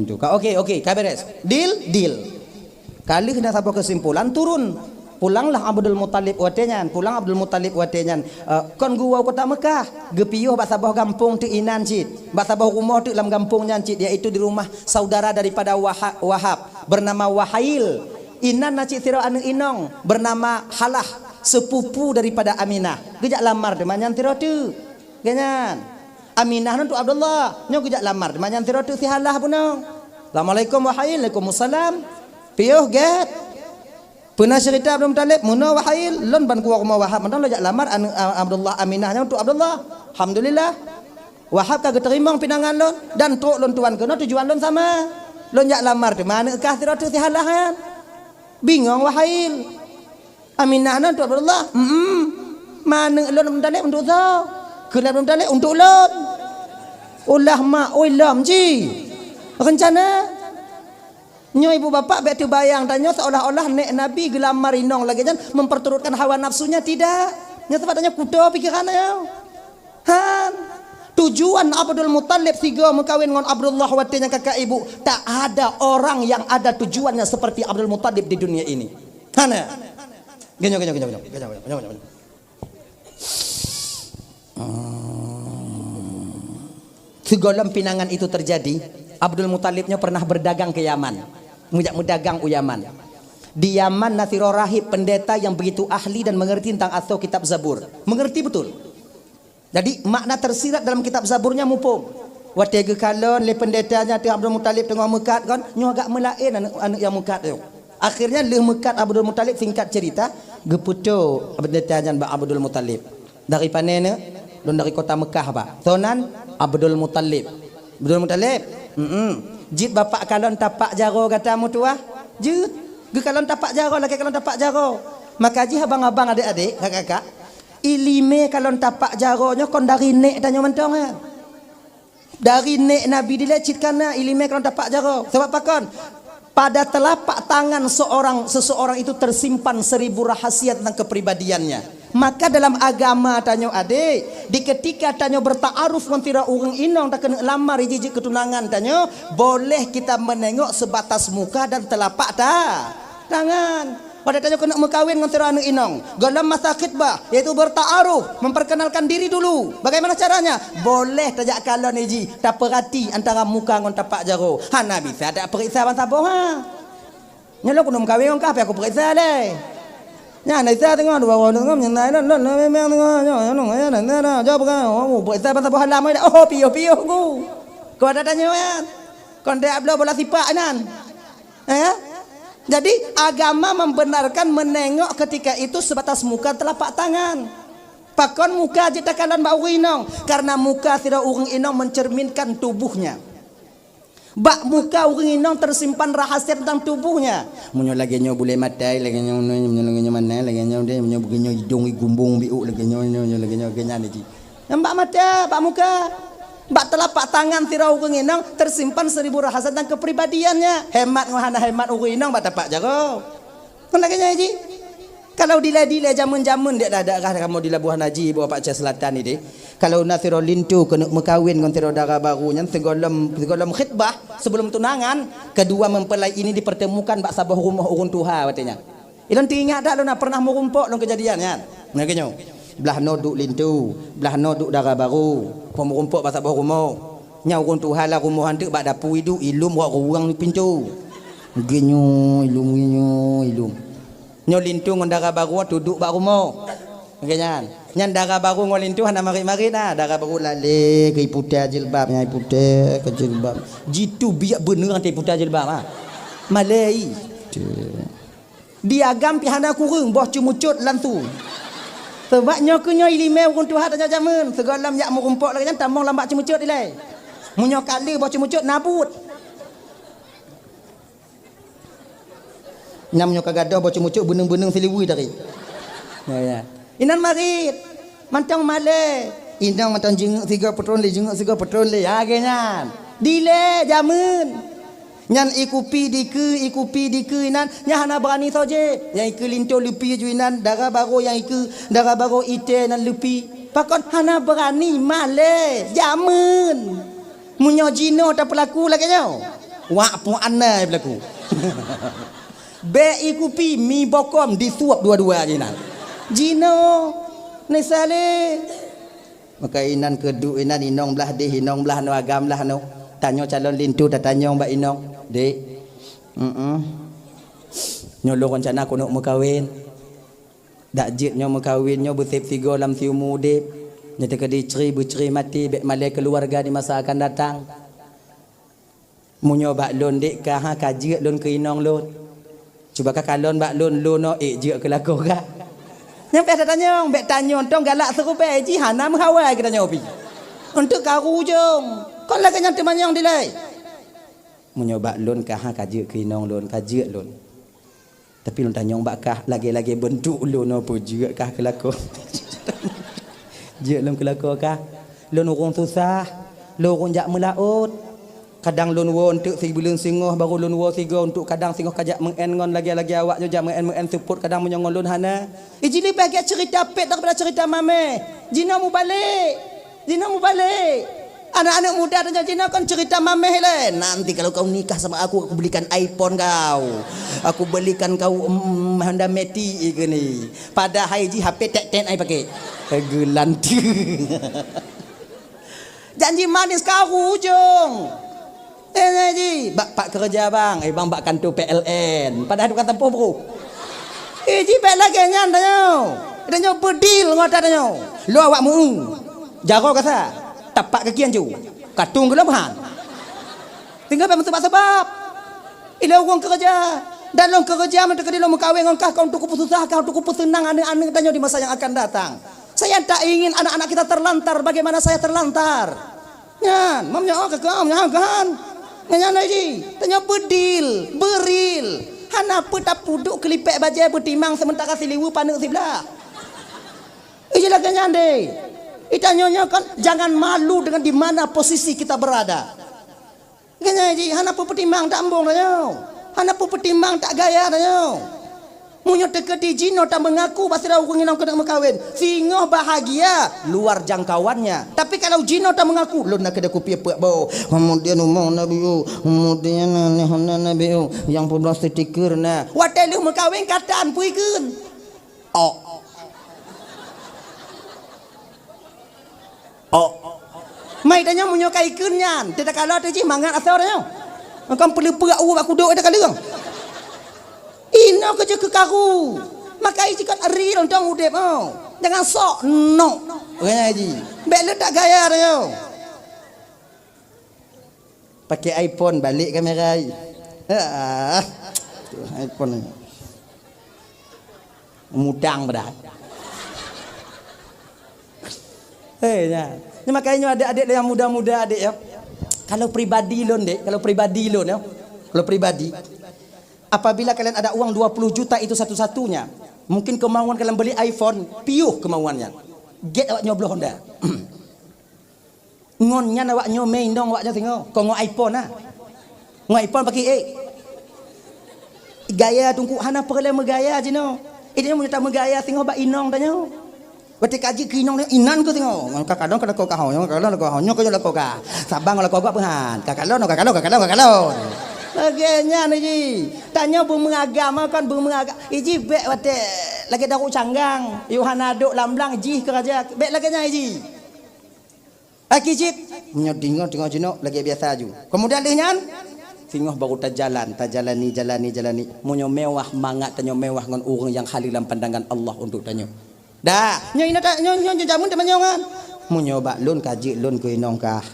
tu. Okey, kaberes. Deal. Kali kena sampai kesimpulan turun. Pulanglah Abdul Muttalib watenyan, pulang Abdul Muttalib watenyan. Kon gua kota Mekah, gepiyuh bak sabah kampung tu inan cit. Bak sabah rumah tu dalam kampungnya cit, iaitu di rumah saudara daripada Wahab bernama Wahail. Inan nacik tira anu inong bernama Halah, sepupu daripada Aminah. Gejak lamar demanyan tira tu. Ganyan. Aminah tu Abdullah, nyo gejak lamar demanyan tira tu si Halah punong. Assalamualaikum Wahail, Waalaikumsalam. Piuh get. Pernah cerita Abdul Muttalib, muna Wahail, lon ban kuwa rumah Wahab, mentang lojak lamar anu Abdullah Aminahnya untuk Abdullah. Alhamdulillah. Wahab kagak terima pinangan lon dan tok lon tuan kena tujuan lon sama. Lon jak lamar tu mana kah tira tu si Halah kan. Bingung Wahail. Aminahnya untuk Abdullah. Mana lon Muttalib untuk tau. Kena Muttalib untuk lon. Ulah mak ulam ji. Rencana nyo ibu bapak bet tu bayang tanya seolah-olah nek Nabi gelamar inong lagi kan memperturutkan hawa nafsunya tidak. Nya tepatnya kuda pikirannya. Han. Tujuan Abdul Muttalib siga mengkawin dengan Abdullah watenya kakak ibu. Tak ada orang yang ada tujuannya seperti Abdul Muttalib di dunia ini. Hana. Genyo. Segolong pinangan itu terjadi, Abdul Muttalibnya pernah berdagang ke Yaman. Mendagang ke Yaman. Di Yaman nasiro rahib pendeta yang begitu ahli dan mengerti tentang atau kitab Zabur. Mengerti betul. Jadi makna tersirat dalam kitab Zaburnya mumpung. Watega kalon le pendetanya tu Abdul Muttalib tengah mekat kan, nyo agak melain anak yang mekat tu. Akhirnya le mekat Abdul Muttalib, singkat cerita, geputo pendetanya Abdul Muttalib. Dari panene don dari kota Mekah pak. Tonan Abdul Muttalib. Abdul Muttalib. Jit bapak kalon tapak jaro kata mutuah. Jit. Ge kalon tapak jaro lagi kalon tapak jaro. Maka ji abang-abang adik-adik, kakak-kakak, ilime kalon tapak jaronya kon dari nek tanya mentong ha. Dari nek Nabi dilecitkan ilime kalon tapak jaro. Sebab apa kon? Pada telapak tangan seseorang itu tersimpan 1000 rahasia tentang kepribadiannya. Maka dalam agama tanyo adik, di ketika tanyo bertaaruf mentira urang inong tak kena lamar jijik ketunangan tanyo, boleh kita menengok sebatas muka dan telapak tangan. Pada tanyo kena mengkawin mentira anu inong, dalam masa khitbah yaitu bertaaruf, memperkenalkan diri dulu. Bagaimana caranya? Boleh tajak kalon iji, tak perhati antara muka dengan tapak jaro. Hana bisa tak periksa bangsa boh ha. Nyalo kena mengkawin dengan kape aku periksa deh. Nya nai sa tengok dua orang tengok nai non memang tengok nya nai jawab kan oh periksa bangsa boh halam dah oh piyo ku. Kau ada tanya kan? Kon dia ablo bola sipak nan. Jadi agama membenarkan menengok ketika itu sebatas muka telapak tangan. Pakon muka jita kalan bau inong karena muka tidak urang inong mencerminkan tubuhnya. Bak muka urang inong tersimpan rahasia tentang tubuhnya. Munyo lagi nyo boleh matai lagi nyo mana lagi nyo dia munyo begini hidung gumbung biuk lagi nyo lagi nyo kenyan ni. Nampak mata, bak muka. Bak telapak tangan tirau urang inong tersimpan 1000 rahasia tentang kepribadiannya. Hemat ngahana hemat urang inong bak tapak jago. Kon lagi nya ji. Kalau dila jamun-jamun dia dah kamu di Labuhan Haji bawa Pak Aceh Selatan ni deh. Kalau nasiro lintu kena mengkawin dengan tiro darah barunya segolom khitbah sebelum tunangan, kedua mempelai ini dipertemukan bak sabah rumah urang tuha katanya. Ilon teringat dak lu nak pernah merumpok long kejadian kan. Ngakenyo. Belah no duk lintu, belah no duk darah baru. Pemerumpok bak sabah rumah. Nya urang tuha lah rumah hantu bak dapur hidup ilum buat ruang pintu. Genyo ilum. Nyo lintu ngon darah baru duduk bak rumah. Okeynya. Nyan darah baru ngon lintu hana mari-mari dah. Darah baru lale ke iputai jilbab, nya iputai ke jilbab. Jitu biak bener antai iputai jilbab ah. Malai. Diagam pihana kurung boh cumucut lantu. Sebab nyo ku nyo ilime urang tuha tanya jamun. Segalam yak merumpok lagi kan tambang lambak cumucut dilai. Munyo kali boh cumucut nabut. Nyamnyo kagadah baca mucuk beneng-beneng seliwi tadi. Ya. Inan marit. Mantang male. Inang mantang jenguk 3 petron le jenguk 3 petron le. Ha genyan. Dile jamun. Nyan ikupi diku inan nya hana berani saja. Yang iku linto lupi ju inan darah baru yang iku darah baru ite nan lupi. Pakon hana berani male jamun. Munyo jino tak pelaku lagi nyo. Wak puana pelaku. Be ikupi mi bokom disuap dua-dua jinan. Jino ni sale. Maka inan kedu inan inong belah di hinong belah no agam belah no. Tanyo calon lintu dah tanyo mbak inong. Dek. Nyolong rencana aku nak mengkawin. Dak jit nyo mengkawin nyo bersip tiga lam tiu mudip. Nyata ke berceri mati bek malai keluarga di masa akan datang. Munyo bak lon dek ka ha kaji lon ke inong lon. Cuba ka kalon bak lon no je ke lako ka. Nyampe ada tanyong bek tanyong tong galak serupa ji hana menghawai kita nyopi. Untuk karu jong. Kon la kenyang temanyong dilai. Munyo bak lon ka ha kaji ke inong lon kaji lon. Tapi lon tanyong bak kah lagi-lagi bentuk lon apa juga kah ke lako. Je lon ke lako kah. Lon orang susah, lon orang jak melaut. Kadang lun wo untuk si bulan singoh baru lun wo sigo untuk kadang singoh kajak mengengon lagi-lagi awak jo jak mengen support kadang menyongon lun hana. Ijili bagi cerita pet daripada cerita mame. Jina mu balik. Anak-anak muda tanya Jina kan cerita mame le. Nanti kalau kau nikah sama aku belikan iPhone kau. Aku belikan kau Honda Meti gini. Pada haji HP tek-tek ai pakai. Gelan. Janji manis kau ujung. Ji, pak kerja bang, bang bak kantor PLN. Padahal kata tempoh bro. Ji bak lagi nyan danyo bedil ngota danyo. Lu awak mu. Jaro kata, tapak kakian ju. Katung kelebihan. Tinggal bentuk sebab. Ila orang kerja. Dan long kerja mereka di long kawin ngkah kau untuk susah kau untuk senang anak-anak danyo di masa yang akan datang. Saya tak ingin anak-anak kita terlantar bagaimana saya terlantar. Nyan, mamnya kau kan. Nanya lagi, tanya bedil, beril. Hana petap puduk kelipek bajai bertimang sementara siliwu panik sebelah. Ijilah kenyan deh. Itanyonya kan jangan malu dengan di mana posisi kita berada. Kenyan lagi, hana petimang tak ambung tanya. Hana petimang tak gaya tanya. Munyo dekat di Jino tak mengaku pasti dah orang yang kena berkahwin. Singoh bahagia luar jangkauannya. Tapi kalau Jino tak mengaku, lu nak kena kopi apa bau. Kemudian umur Nabi kemudian Nabi yang 14 stiker na. Watai lu berkahwin kataan puikeun. Oh. Mai tanya munyo kaikeun nyan. Tidak kalau tu ji mangat asal tanya. Engkau perlu perak aku duk ada kalung. Ino kerja ke karu. Maka iji kan real dong udep oh. Jangan sok no. Orang iji. Bek lu tak gaya dia. Pakai iPhone balik kamera. iPhone ni. Mudang berat. Ya. Ni makanya adik-adik yang muda-muda adik ya. Kalau pribadi lon dek, kalau pribadi lon ya. Kalau pribadi apabila kalian ada uang 20 juta itu satu-satunya. Mungkin kemauan kalian beli iPhone, piuh kemauannya. Get awak nyobloh Honda. Ngonnya awak nyomei dong awaknya tengok. Kau ngau iPhone ah. Ngau iPhone pakai gaya tungku hana perle megaya jino. Ini mun tak megaya tengok ba inong tanya. Berarti kaji kinong inan ko tengok. Kakadon kada ko kahon, kakadon ko kahon, nyo ko la ko ka. Sabang la ko ka pengan. Kakadon. Lagenya ni tanya bu mengagama kan bu mengagama iji bek wate lagi daru canggang Yohana duk lamblang ji kerja bek lagenya iji aki jit nyodingo tengok jino lagi biasa aju kemudian dinyan singoh baru jalani munyo mewah mangat tanyo mewah ngan urang yang halilan pandangan Allah untuk tanyo dah nyo ina nyo jamun temanyon munyo bak lun kaji lun ko inong kah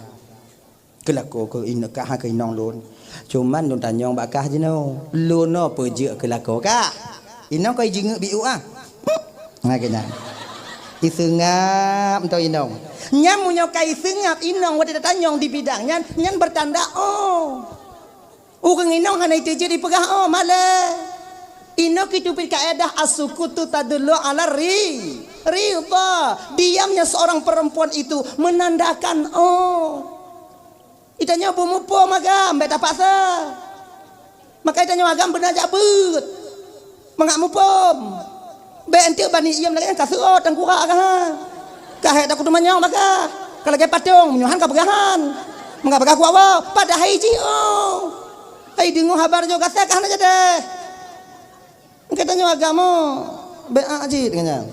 kelako ko ina kah ke inong lun. Cuman lu tanyong bakah je no. Lu no peje kelako kah. Inong kau jinguk biu ah. Nah kena. Isengap entau inong. Nyam munyo kai sengap inong wadi tanyong di bidang nyan bertanda oh. Urang inong hana itu je dipegah oh male. Inong kitu pi kaedah as-sukutu tadullu ala ridha. Diamnya seorang perempuan itu menandakan oh. Itanya bumupo magam beta paksa. Maka itanya magam benar jabut. Mangak mupom. Be entiu bani iam lagi kasut tangkura kah. Kah tak kudu manyong maka. Kalau ge patung menyuhan ka pegahan. Mangga pegah ku awal pada haiji oh. Hai dengo habar jo kasek kana jade. Katanya agama be'a ji katanya.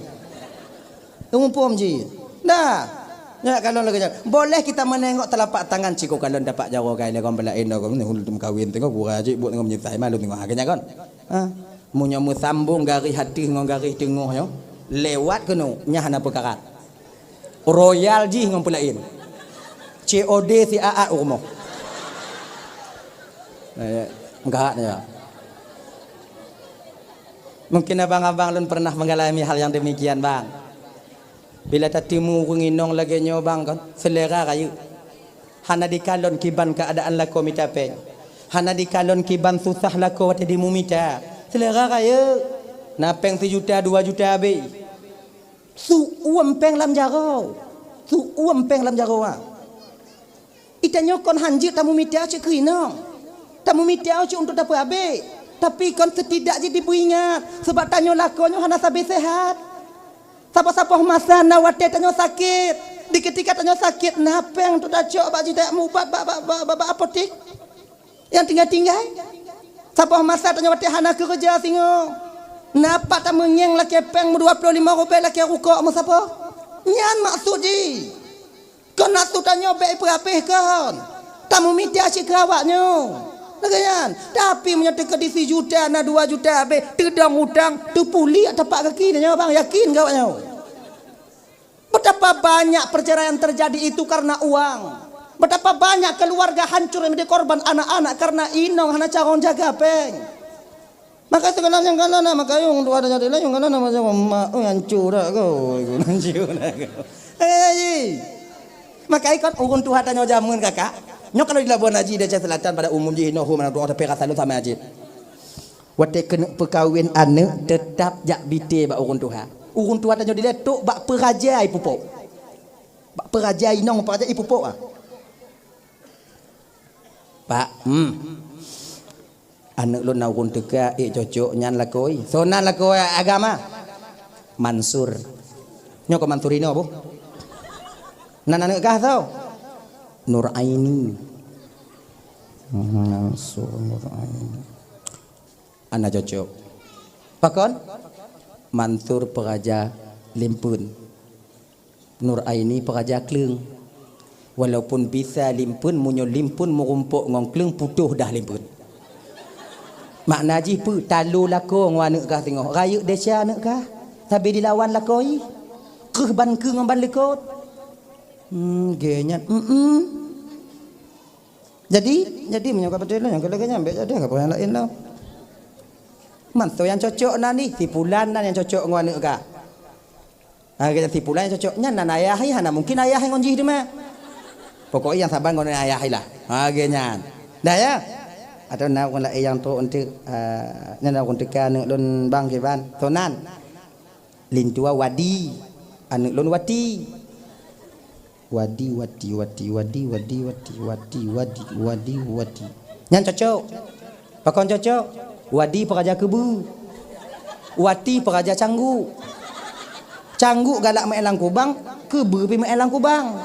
Umum ji. Dah. Ya kalau lagi boleh kita menengok telapak tangan ciko kalau dapat jawab kaya kon belain kau ni hulum kawin tengok gua aja buat tengok menyertai malu tengok agaknya kon. Munyo mu sambung gari hati ngong gari tengok yo. Lewat kono nya hana perkara. Royal ji ngom belain. COD si AA umum. Enggak ya. Mungkin abang-abang lun pernah mengalami hal yang demikian bang. Bila tatimu nginong lagi nyo bang kan selera kayu. Hana dikalon kiban keadaan lako minta peng. Hana dikalon kiban susah lako wate dimumita. Selera kayu. Na peng 1 juta 2 juta be. Su uam peng lam jaro. Su uam peng lam jaro ah. Itanyo kon hanjir tamu mita cek kinong. Tamu mita cek untuk dapat abe. Tapi kon setidaknya diberingat sebab tanyo lakonyo hana sabi sehat. Sapa-sapa masa na wate tanyo sakit. Di ketika tanyo sakit napeng tu dah cok bak jidak mubat bak apotik. Yang tinggal-tinggal. Sapa masa tanyo wate hana kerja singo. Napa tak mengeng laki peng 25 rupiah laki rukuk mu sapa? Nyan maksud ji. Kon nak tu tanyo baik berapih kon. Tamu media si kerawaknyo. Nagayan. Tapi menyatakan di 1 juta na 2 juta be tedang hutang tu puli tapak kaki nya bang yakin kawaknya. Betapa banyak perceraian terjadi itu karena uang. Betapa banyak keluarga hancur yang menjadi korban anak-anak karena inong hana carong jaga peng. Maka segala yang kana na maka yung tu ada jadi lah yung kana na macam mak hancur dah kau. Hancur dah kau. Maka ikut urun Tuhan tanya jamun kakak. Nyok kalau di Labuan Haji Aceh Selatan pada umumnya ino mana doa tapi rasa lu sama haji. Wate kena perkahwin anak tetap jak bite bak urun Tuhan. Urun Tuhan tanya diletuk bak perajai pupuk. Bak perajai inong perajai pupuk ah. Pak, anak lu nak urun teka cocok nyan lakoi. Sonan lakoi agama. Mansur. Nyok Mansur ini apa? Nan anak kah tau? Nur Aini. Nur Aini. Anak cocok. Pakon? Mansur peraja Limpun. Nur Aini peraja Kleng. Walaupun bisa Limpun, munyo Limpun merumpuk ngong Kleng putuh dah Limpun. Makna ji pu talu lako ngwa anak kah tengok. Rayuk desa anak kah? Tapi dilawan lakoi. Keh ban ke ngom ban lekot. Genyat. Jadi menyokap betul yang kalau nyampe jadi enggak boleh lain lah. Mantu yang cocok nani tipulan nan yang cocok ngwan ka. Kita tipulan yang cocoknya nan ayah hana mungkin ayah yang ngonjih dia mah. Pokoknya yang sabar ngon ayah lah. Genyan. Dah ya. Atau nak kon yang tu untuk nak untuk kan lun bang kiban. Tonan. Lintua wadi. Anak lun wati. Wadi. Nyan cocok. Pakon cocok. Wadi peraja kebu. Wati peraja canggu. Canggu galak maelang kubang, kebu pi maelang kubang.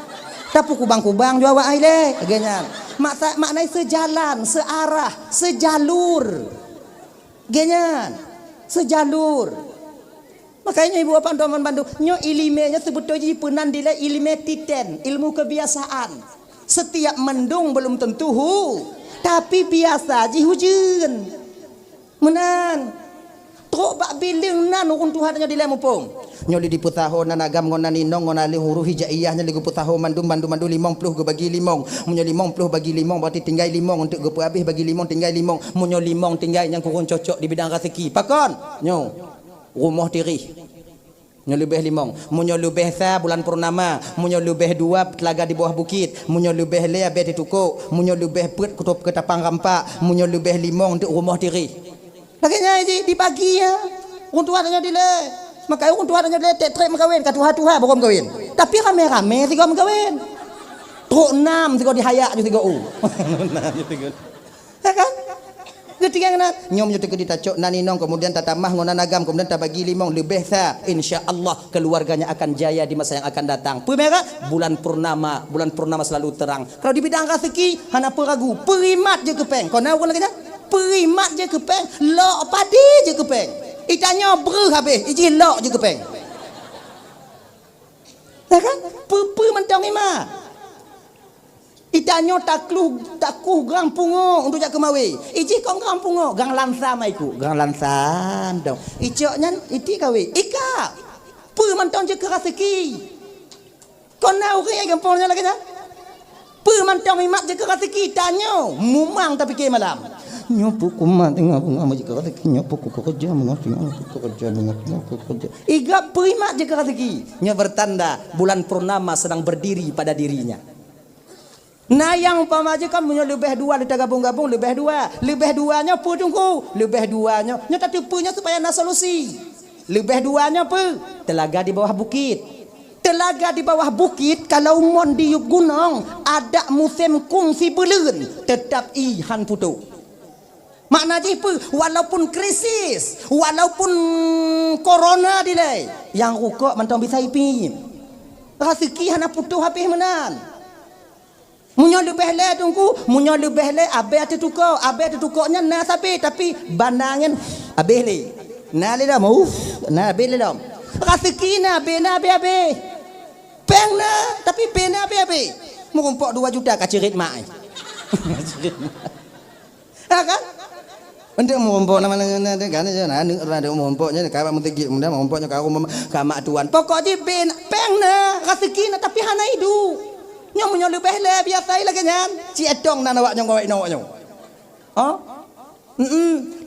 Tapi kubang-kubang jua wa ai le. Genyan. Maknai sejalan, searah, sejalur. Genyan. Sejalur. Makanya ibu apa teman bandu nyo ilimenya sebetulnya penan dila ilmu titen, ilmu kebiasaan. Setiap mendung belum tentu tapi biasa ji hujan. Menan. Trok bak biling nan urun Tuhan nya dila mupung. Nyo li diputaho nan agam ngon nan inong ngon ali huruf hijaiyah nya li putaho mandum 50 ke bagi 5. Munyo 50 bagi 5 berarti tinggal 5 untuk go habis bagi 5 tinggal 5. Munyo 5 tinggal yang kurang cocok di bidang rezeki. Pakon. Nyo rumah diri munyo lebih 5 munyo lebih sa bulan purnama munyo lebih 2 telaga di bawah bukit munyo lebih le abe di tukuk munyo lebih put kutup ke tapang rampak munyo lebih 5 untuk rumah diri laganya dibagi ya untuk adanya dile maka untuk adanya dile trek mengkawin ka tuha-tuha baru mengkawin tapi rame-rame tiga mengkawin truk 6 tiga dihayak je 3 ya kan ketika kena nyom nyote ke ditacok naninong kemudian tatamah ngonan agam kemudian tabagi 5 lebih sa insyaallah keluarganya akan jaya di masa yang akan datang. Pemera bulan purnama selalu terang. Kalau di bidang rezeki hana peragu perimat je kepeng. Kau nak lagi perimat je kepeng lo padi je kepeng. Itanya ber habis, iji lok je kepeng. Ya kan? Pe mentang ima. Itanya takuh gang pungo untuk jak kemawi. Iji kong gang pungo, gang lansa maiku, gang lansan dong. Icoknya iti kawi. Ika. Pe mentang je kerasiki. Kau nau ke yang gampangnya lagi dah? Pe mentang imak je kerasiki tanya, mumang tapi ke malam. Nyopo kumat tengah bunga majik rezeki nyopo ku kerja mengerti kerja mengerti kerja iga prima je rezeki nya bertanda bulan purnama sedang berdiri pada dirinya. Nah yang pamaji kan punya lebih dua kita gabung-gabung lebih duanya pu tunggu lebih duanya nya tapi punya supaya ada solusi lebih duanya pu telaga di bawah bukit. Telaga di bawah bukit kalau mon di gunung ada musim kungsi belun tetap ihan putu. Makna jipu walaupun krisis, walaupun corona dilai, yang rukuk mentang bisa ipi. Rezeki hana putuh habis menan. Munyo lebih le tunggu, munyo lebih le abe ati tukoknya na sapi tapi bandangin abe le. Na le dah mau, na abe le dah. Rezeki na abe. Peng na tapi bena abe. Mengumpuk 2 juta kacirit mak. Kan? Untuk mengumpuk nama-nama kan aja nah ada mengumpuknya kalau mentegi mudah mengumpuknya kalau kamak tuan pokoknya ben pengna rezeki na tapi hana hidu nyo lebih le biasa lagi nyan ci etong na nawak nyo ngawek nawak nyo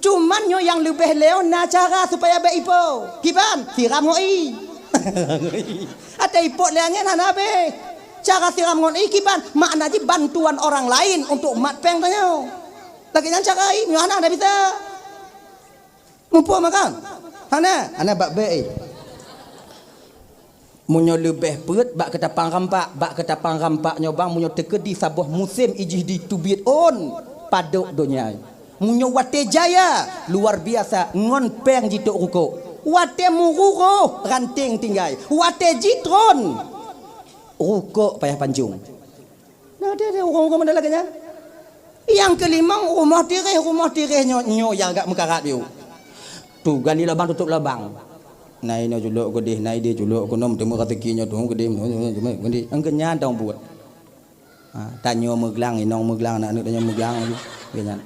cuman nyo yang lebih leo na cara supaya be ipo kiban siram ngoi ada ipo leangen hana be cara siram ngoi kiban makna ji bantuan orang lain untuk mat peng tanya. Lagi yang cakai, mana ada bisa? Mumpuk makan. Ana bak baik. Munyo lebih perut bak ketapang rampak nyobang munyo tekedi sabuh musim ijih di tubit on paduk dunia. Munyo wate jaya luar biasa ngon peng jituk ruko. Wate mururo ranting tinggai. Wate jitron ruko payah panjung. Nah ada orang mana lagi nya? Yang kelima rumah tireh nyo yang agak mekarat dia. Tu gali labang tutup labang. Nai no juluk ko deh, nai dia juluk ko nom temu rezekinya tu gede gede. Engkenya dong buat. Tanyo meglang inong meglang nak tanya meglang lagi.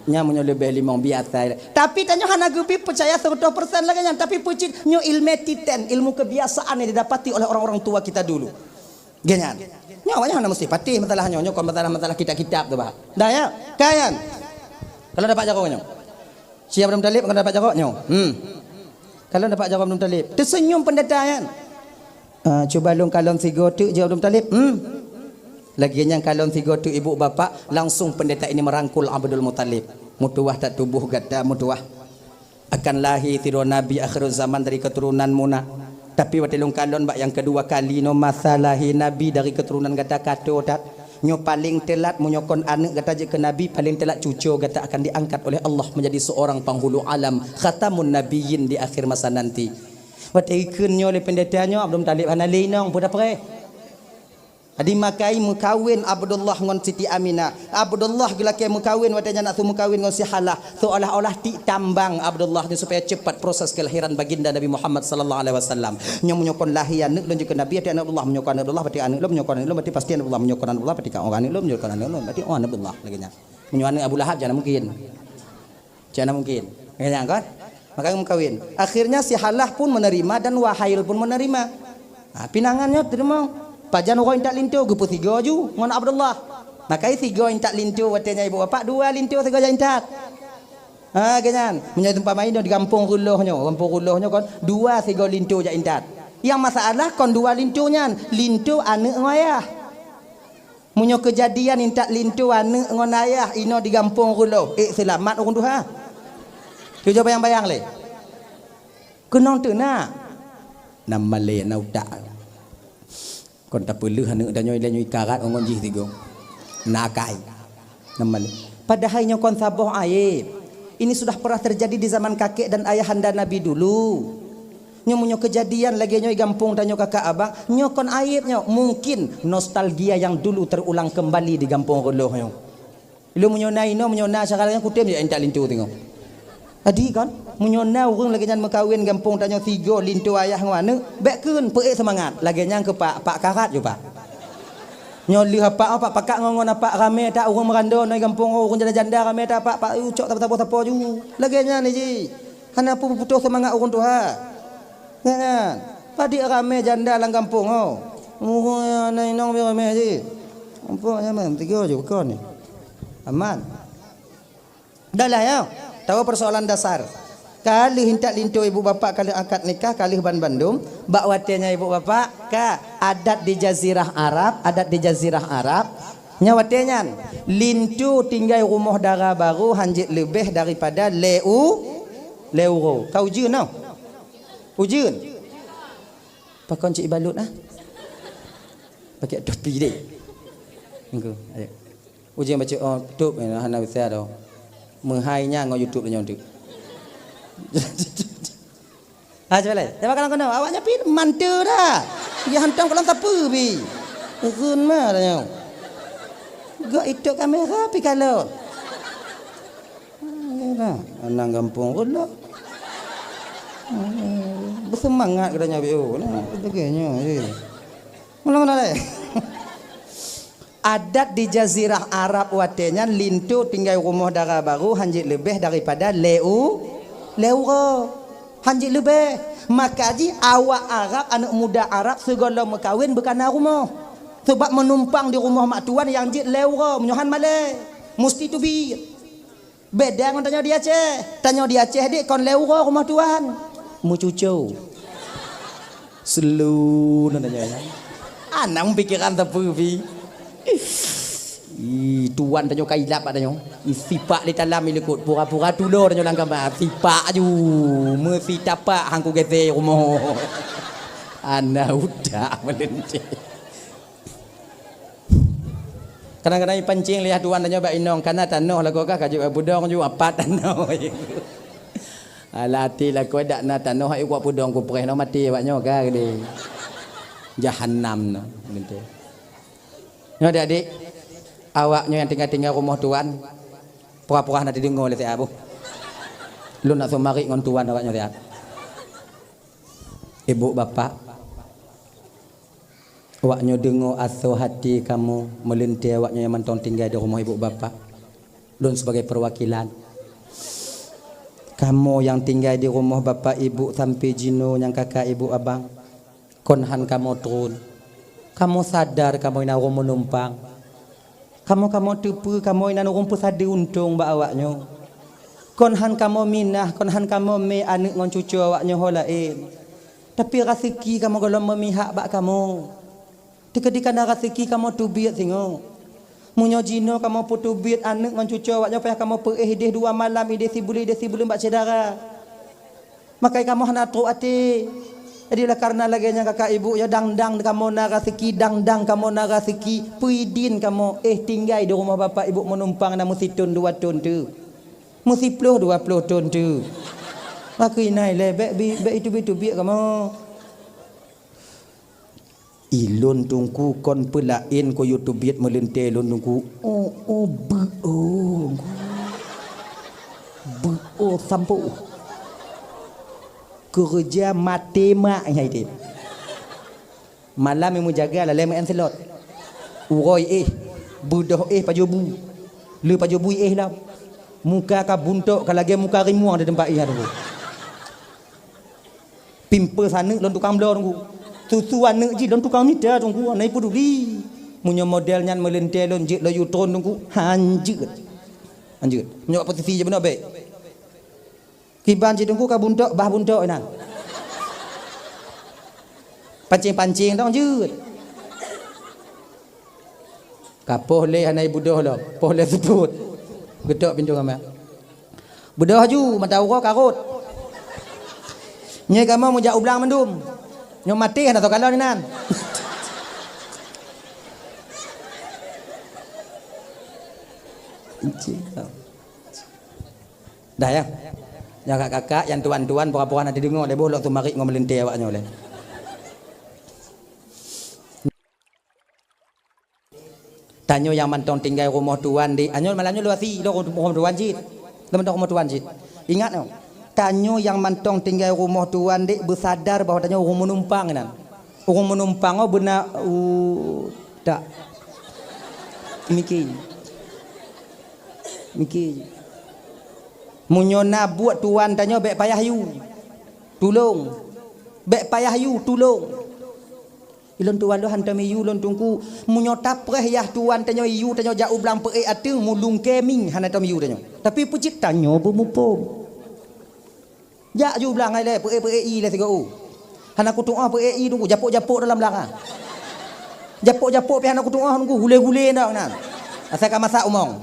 Nya munyo lebih limong biasa. Tapi tanyo hana gupi percaya 100% lagi nya tapi pucit nyo ilmu kebiasaan yang didapati oleh orang-orang tua kita dulu. Genyan. Nyawanya hanya mesti patih masalahnya kon masalah kitab-kitab tu bah. Dah ya, kayan. Kalau dapat jawabnya. Siap Abdul Talib kalau dapat jawabnya. Kalau dapat jawab Abdul Talib, tersenyum pendeta kan. Cuba long kalon sigo tu jawab Abdul Talib. Laginya kalon sigo tu ibu bapa langsung pendeta ini merangkul Abdul Muttalib. Mutuah tak tubuh gata mutuah. Akan lahir tiru nabi akhir zaman dari keturunan Muna. Tapi watilung kalon bak yang kedua kali no masalahi nabi dari keturunan kata kato tak nyo paling telat menyokon anak kata je ke nabi paling telat cucu kata akan diangkat oleh Allah menjadi seorang penghulu alam khatamun nabiyyin di akhir masa nanti. Watikun nyo le pendetanya Abdul Talib hanali nong budak pre. Adi makai mukawin Abdullah ngon Siti Aminah. Abdullah gila ke mukawin watanya nak tu mukawin ngon si Halah. Seolah-olah ti tambang Abdullah ni supaya cepat proses kelahiran baginda Nabi Muhammad sallallahu alaihi wasallam. Nyo menyokon lahian nek lanjut ke Nabi ati anak Abdullah menyokon Abdullah berarti anak menyokon Abdullah berarti pasti Abdullah menyokon Abdullah berarti orang anak menyokon Abdullah berarti orang Abdullah lagi nya. Menyokon Abu Lahab jangan mungkin. Jangan mungkin. Kayaknya kan? Makanya mukawin. Akhirnya si Halah pun menerima dan Wahail pun menerima. Pinangannya terima. Pajan orang tak lintu gupu 3 ju ngon Abdullah. Makai 3 yang tak lintu watenya ibu bapa 2 lintu 3 yang tak. Ganyan. Punya tempat main di kampung Ruluhnya kon 2 3 lintu jak intat. Yang masalah kon 2 lintunya lintu anak ayah. Munyo kejadian intak lintu anak ngon ayah ino di kampung Ruluh. Selamat orang tuha. Tu jo bayang-bayang le. Kenong tu na. Nama le na udak. Kon tak perlu hana dan nyoi karat ngon jih tigo. Nakai. Namal. Padahal nyo kon saboh aib. Ini sudah pernah terjadi di zaman kakek dan ayahanda Nabi dulu. Nyo munyo kejadian lagi nyo gampung dan nyo kakak abang, nyo kon aib nyo mungkin nostalgia yang dulu terulang kembali di kampung Ruluh nyo. Lu munyo na sekarang kutem je entak lintu tengok. Adi kan menyona urang lagi nyan makawin kampung tanya tiga lintu ayah ngwana bek keun peuk semangat lagi nyang ke pak karat jo pak nyoli apa pakak ngongon apa rame tak urang merando nai kampung urang janda rame tak pak ucok tak ju lagi nyan ni ji kana putus semangat urang tuha kan padi rame janda lang kampung nai nong bi rame ji kampung nyaman tiga jo kon ni aman dah lah ya. Tahu persoalan dasar. Kali hintak lintu ibu bapa kali akad nikah kali ban Bandung, bak watenya ibu bapa ka adat di jazirah Arab, nyawatenya lintu tinggal rumah dara baru hanjit lebih daripada leuro. Kau ujian tau? Ujian. Pakon cik balut ah. Pakai topi dek. Engko, ayo. Ujian baca tutup hana bisa dah. Menghainya ngau YouTube nya untuk. Coba leh. Tengok kalau kena awaknya pi mantu dah. Dia hantam kalau tak apa pi. Kun mah dah. Gak itu kamera pi kalau. Anak kampung pula. Bersemangat katanya pi. Nah, begini. Mulai leh. Adat di jazirah Arab watenya lintu tinggal rumah dara baru hanjit lebih daripada leuro hanjit lebih maka ji awak Arab anak muda Arab segala makawin berkana rumah sebab menumpang di rumah mak tuan yang jit leuro menyohan male mesti tu bi beda dengan tanya di Aceh dik kon leuro rumah tuan mu cucu selu nanya anak pikiran tepu bi tuan tanyo kailap pak tanyo sipak di dalam ilekut pura-pura tulo tanyo langkah sipak ju mesti tapak hangku gete rumah ana udah melente kadang-kadang pancing lihat tuan tanyo bak inong kana tanoh lagu kah kaju budong ju apat tanoh alati la ko dak na tanoh ai kuat budong ku preh no mati waknyo kah gede jahanam no melente. Nyo adik awaknya yang tinggal rumah tuan pura-pura nanti dengar oleh tiap lu nak sumari ngon tuan awaknya tiap ibu bapa awaknya dengar asuh hati kamu melintir awaknya yang mantong tinggal di rumah ibu bapa lu sebagai perwakilan kamu yang tinggal di rumah bapa ibu sampai jino yang kakak ibu abang konhan kamu turun. Kamu sadar kamu ina orang menumpang. Kamu tepu kamu ina orang pesadi untung ba awaknya. Konhan kamu minah, konhan kamu me anak ngon cucu awaknya holain. Tapi rezeki kamu kalau memihak bak kamu. Ketika ada rezeki kamu tubiat singo. Munyo jino kamu putubiat anak ngon cucu awaknya payah kamu perih 2 malam ide sibuli bak cedara. Makai kamu hana tru ati. Jadilah karena laganya kakak ibu ya dang kamu nak rezeki dang kamu nak rezeki puidin kamu tinggal di rumah bapak ibu menumpang na mesti tun 2 tun tu. Mesti 20 tun tu. Maka inai le be itu biak kamu. Ilun tungku kon pelain ko YouTube biat melente ilun tungku. Sampo. Kerja mati mak yang itu malam yang menjaga lah lem enselot uroi budoh pajobu le pajobu lah muka ka buntok ka lagi muka rimuang di tempat ia tu pimpe sana lon tukang blor tu susuan ne ji lon tukang ni dah tu nai peduli munyo model nyan melente lon jik lo yutron tu hanjut nyok posisi je benar baik kiban je tunggu ka buntok bah buntok nan pancing tong jut kapoh le hanai budoh lo poh le sebut gedok pintu kamar budoh ju mata uro karut nyai kamu mau jak ublang mendum nyo mati kan atau kalau ni nan dah ya yang kakak yang tuan-tuan pura-pura nanti dengar le bolok tu mari ngomelintir awaknya oleh tanyo yang mantong tinggal rumah tuan di anyo malanyo luasi lo rumah tuan jit teman rumah tuan jit Ingat no. Tanyo yang mantong tinggal rumah tuan dek bersadar bahawa tanyo orang menumpang kan. Orang menumpang oh benar tak. Mikir. Munyona buat tuan tanyo bek payah you. Tolong. Bek payah you tolong. Ilon tuan lo hantam you lon tungku munyota preh yah tuan tanyo you tanyo jauh belang pe ate mulung keming hanatam you tanyo. Tapi pucit tanyo bermupum. Ya ju belang ai le pe i le 3 u. Han aku doa pe i tunggu japuk-japuk dalam belakang. Japuk-japuk pi han aku doa tunggu gule-gule dak nan. Asal ka masak umong.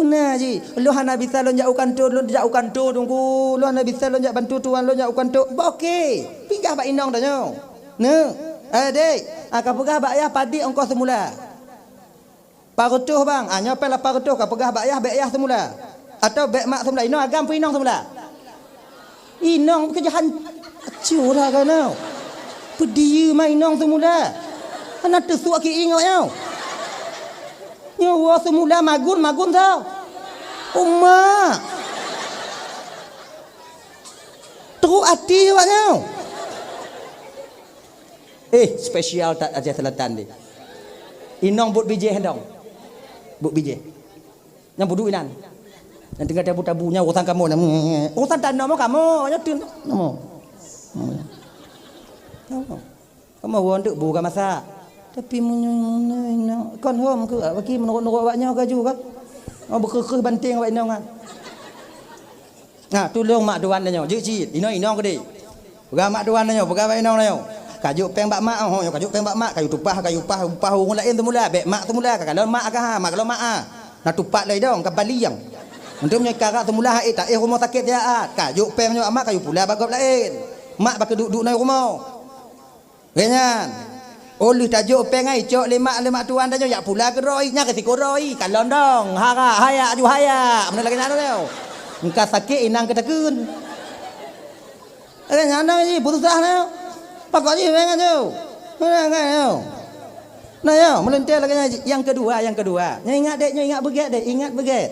Mana ji? Lo han bisa lo jauh kantor tunggu. Lo han bisa lo jak bantu tuan lo jauh kantor. Okey. Pinggah bak inong dah nyo. Ne. Dek, ka pegah bak ayah padi ongkos semula. Parutuh bang. Nyo pel parutuh ka pegah bak ayah bek ayah semula. Atau bek mak semula. Inong agam pu inong semula. Inong kerjaan curah kan tau. Pedia mai inong semula. Ana tersuak ki ingat tau. Nyawa semula magun tau. Umma. Teruk hati awak tau. Spesial tak aja selatan ni. Inong but biji hendong. But biji. Yang budu inan. Yang tinggal tabu-tabunya urusan kamu. Urusan tanah mau kamu. Nyatin. Kamu wondok buka masak. Tapi munyung kon hom ke bagi menurut awaknya ke juga. Berkekeh banting awak inong kan. Nah, tolong mak tuan nyo. Jik inong ke dik. Pegang mak tuan nyo, pegang awak inong nyo. Kajuk peng bak mak kajuk peng bak mak kayu tupah orang lain tu mula bek mak tu mula kalau mak mak kalau mak nak tupak lai dong ke Bali yang. Untuk menyekara semula haid tak rumah sakit dia kajuk pem nyo amak kayu pula bagap lain. Mak bak duduk nai rumah. Kenyan. Oleh tajuk peng ai cok lemak tuan dah yak pula ke roi nya ke tiko roi kalon dong. Haya aju haya. Mana lagi nak tau. Engkau sakit inang ketakun. Nyana ni putus dah nau. Pakok je peng tu. Mana ngai. Nah yo melintir lagi yang kedua. Nyo ingat beget.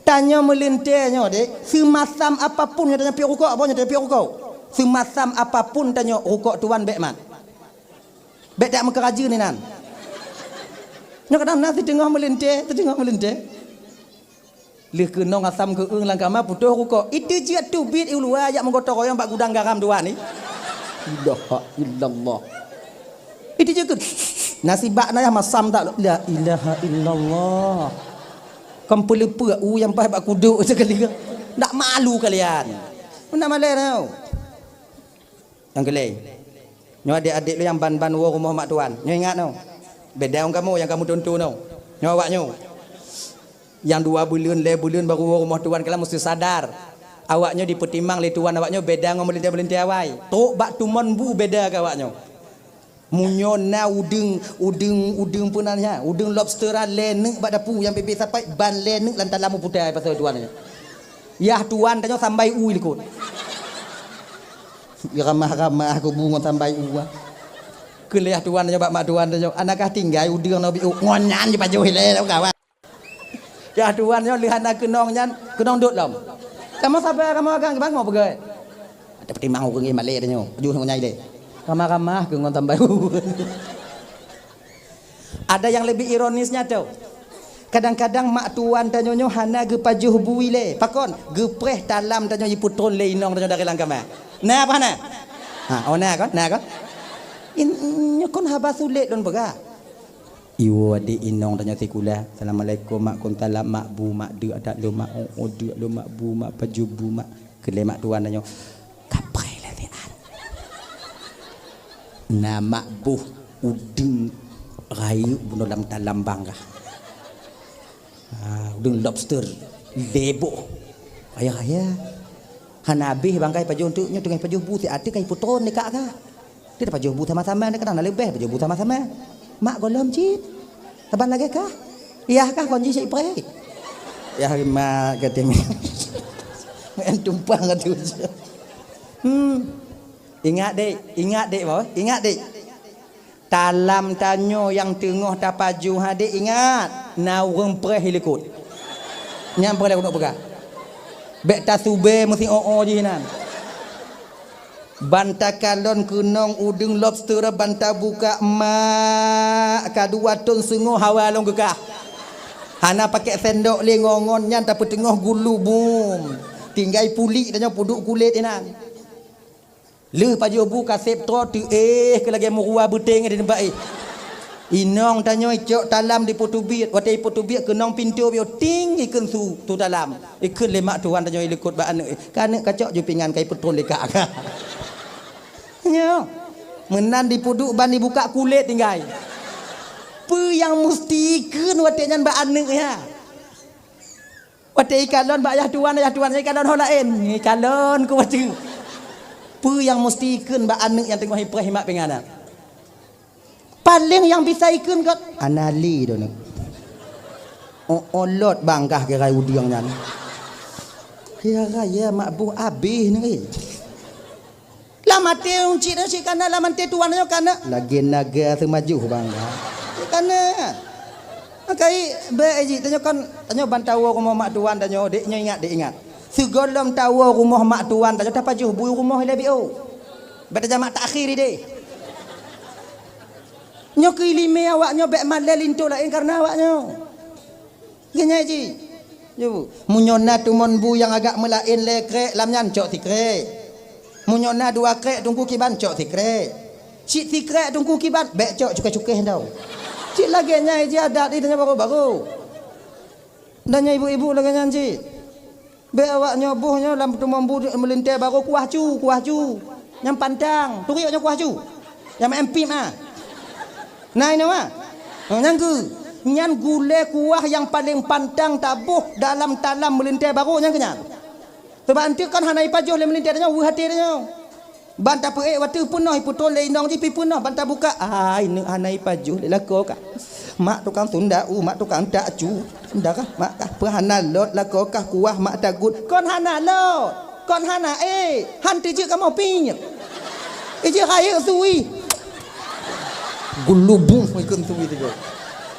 Tanya melintirnya dek, semasam apapun yang tanya pi rukuk apa yang tanya pi rukuk. Semasam apapun tanya rukuk tuan bek mat. Bek tak mengeraja ni nan. Nyo kadang nasi tengah melintir. Leh kenong asam ke langkama putus rukuk. Itu je tu bit ulua yak menggotong royong bak gudang garam tuan ni. Ilaha illallah. Itu je ke nasi bak naya masam tak la ilaha illallah. Kempelepa yang pai bak kuduk sekali. Tak malu kalian. Mana malai tau. Yang kelai. Nyo adik-adik lu yang ban-ban rumah mak tuan. Nyo ingat tau. Beda orang kamu yang kamu tonton tau. Nyo awaknyo. Yang 2 bulan baru rumah tuan kalian mesti sadar. Awaknyo dipertimbang le tuan awaknyo beda ngom melintir-melintir awai. Tok bak tumon bu beda ke awaknyo. Munyona udeng punanya udeng lobster lenek bak dapu yang bebek sampai ban lenek lantas lamu putih pasal tuan ni. Yah tuan tanya sampai u ikut. Ramah aku bunga sampai u. Kelih tuan tanya bak mak tuan tanya anakah tinggal udeng nabi u ngonyan je pajuh le kawan. Yah tuan tanya lihat anak kenong duk lam. Kamu sabar kamu agang bang mau pergi. Ada pertimbang aku ngi malai tanya. Pajuh ngonyai le. Ramah-ramah ke ngon tambah. Ada yang lebih ironisnya tau. Kadang-kadang mak tuan tanyonyo hana ge pajuh bui le. Pakon ge preh dalam tanyo putron le inong tanyo dari langkama. Nah apa nah? Nah kan? In kon haba sulit don bega. Iwo ade inong tanyo tikula. Assalamualaikum mak kon talam mak bu mak de ada lo mak de lo mak bu mak pajuh bu mak kele mak tuan tanyo. Nama buh udeng rayu bunuh dalam bangga. Udeng lobster lebo. Ayah. Hanabi bangkai pajuh untuknya dengan pajuh bu ti ati kai putron dekat ka. Dia pajuh bu sama-sama ni kadang lebih pajuh bu sama-sama. Mak golom cip. Taban lagi kah? Iya kah konji si pre. Ya mak katemi. Men tumpang atu. Ingat dek bawah. Ingat dek. Talam tanyo yang tengah tapaju hadik ingat. Na urang preh likut. Nyam preh nak pegang. Bek tasube mesti je nan. Banta kalon kunong udung lobster banta buka mak kadua ton sungo hawa long gekah. Hana pakai sendok le ngongon nyan tapi tengah gulu bum. Tinggal puli tanya puduk kulit nan. Le paju bu kasep tro tu ke lagi murua beteng di tempat Inong tanya icok talam di potubit watai potubit kenong pintu bio ting ikun su tu dalam ikun lemak tuan tanya ikut ba ane kan kacok ju pingan kai petrol lekak nya menan di puduk ban dibuka kulit tinggal pe yang mesti ikun watai nyan ba ane ya watai kalon ba ayah tuan kalon ho lain ni kalon ku watu pe yang mesti ikun ba ane yang tengah himat pengana paling yang bisa ikun kot anali tu nak olot bangkah ke rai udiang nyan ya raya mak bu habis ni la mate uncit dah si kana la mate tuan nyo kana lagi naga semaju bangga kana akai be ji tanyo bantawa rumah mak tuan tanyo dek ingat segolom tawa rumah mak tuan tanyo dapat juh bu rumah lebi o beta jamak takhir deh nyo kilime awak nyo bek malel lintu lain karena awak nyo genya ji yo munyona tumon bu yang agak melain lekrek lam nyan cok tikrek munyona dua krek tungku kiban cok tikrek cik tikrek tungku kiban bek cok cukai-cukai tau cik lagi nya ji adat di tanya baru dan ibu-ibu lagi nyan ji bek awak nyo buh nyo lam tumon bu melintai baru kuah cu yang pantang turi nyo kuah cu yang MP mah nah ini mah nyan gule kuah yang paling pantang tabuh dalam talam melintai baru nyan kenyan sebab nanti kan hanai pajuh le melintai nya hati nya banta pe waktu punah putol le inong ji pi punah banta buka ini hanai pajuh le lako ka mak tukang tunda mak tukang tak cu ndak kah mak kah pe hana lot lako kah kuah mak tagut kon hana lot kon hana han ti je kamu pinyet je kaya suwi gulubung ikun tu itu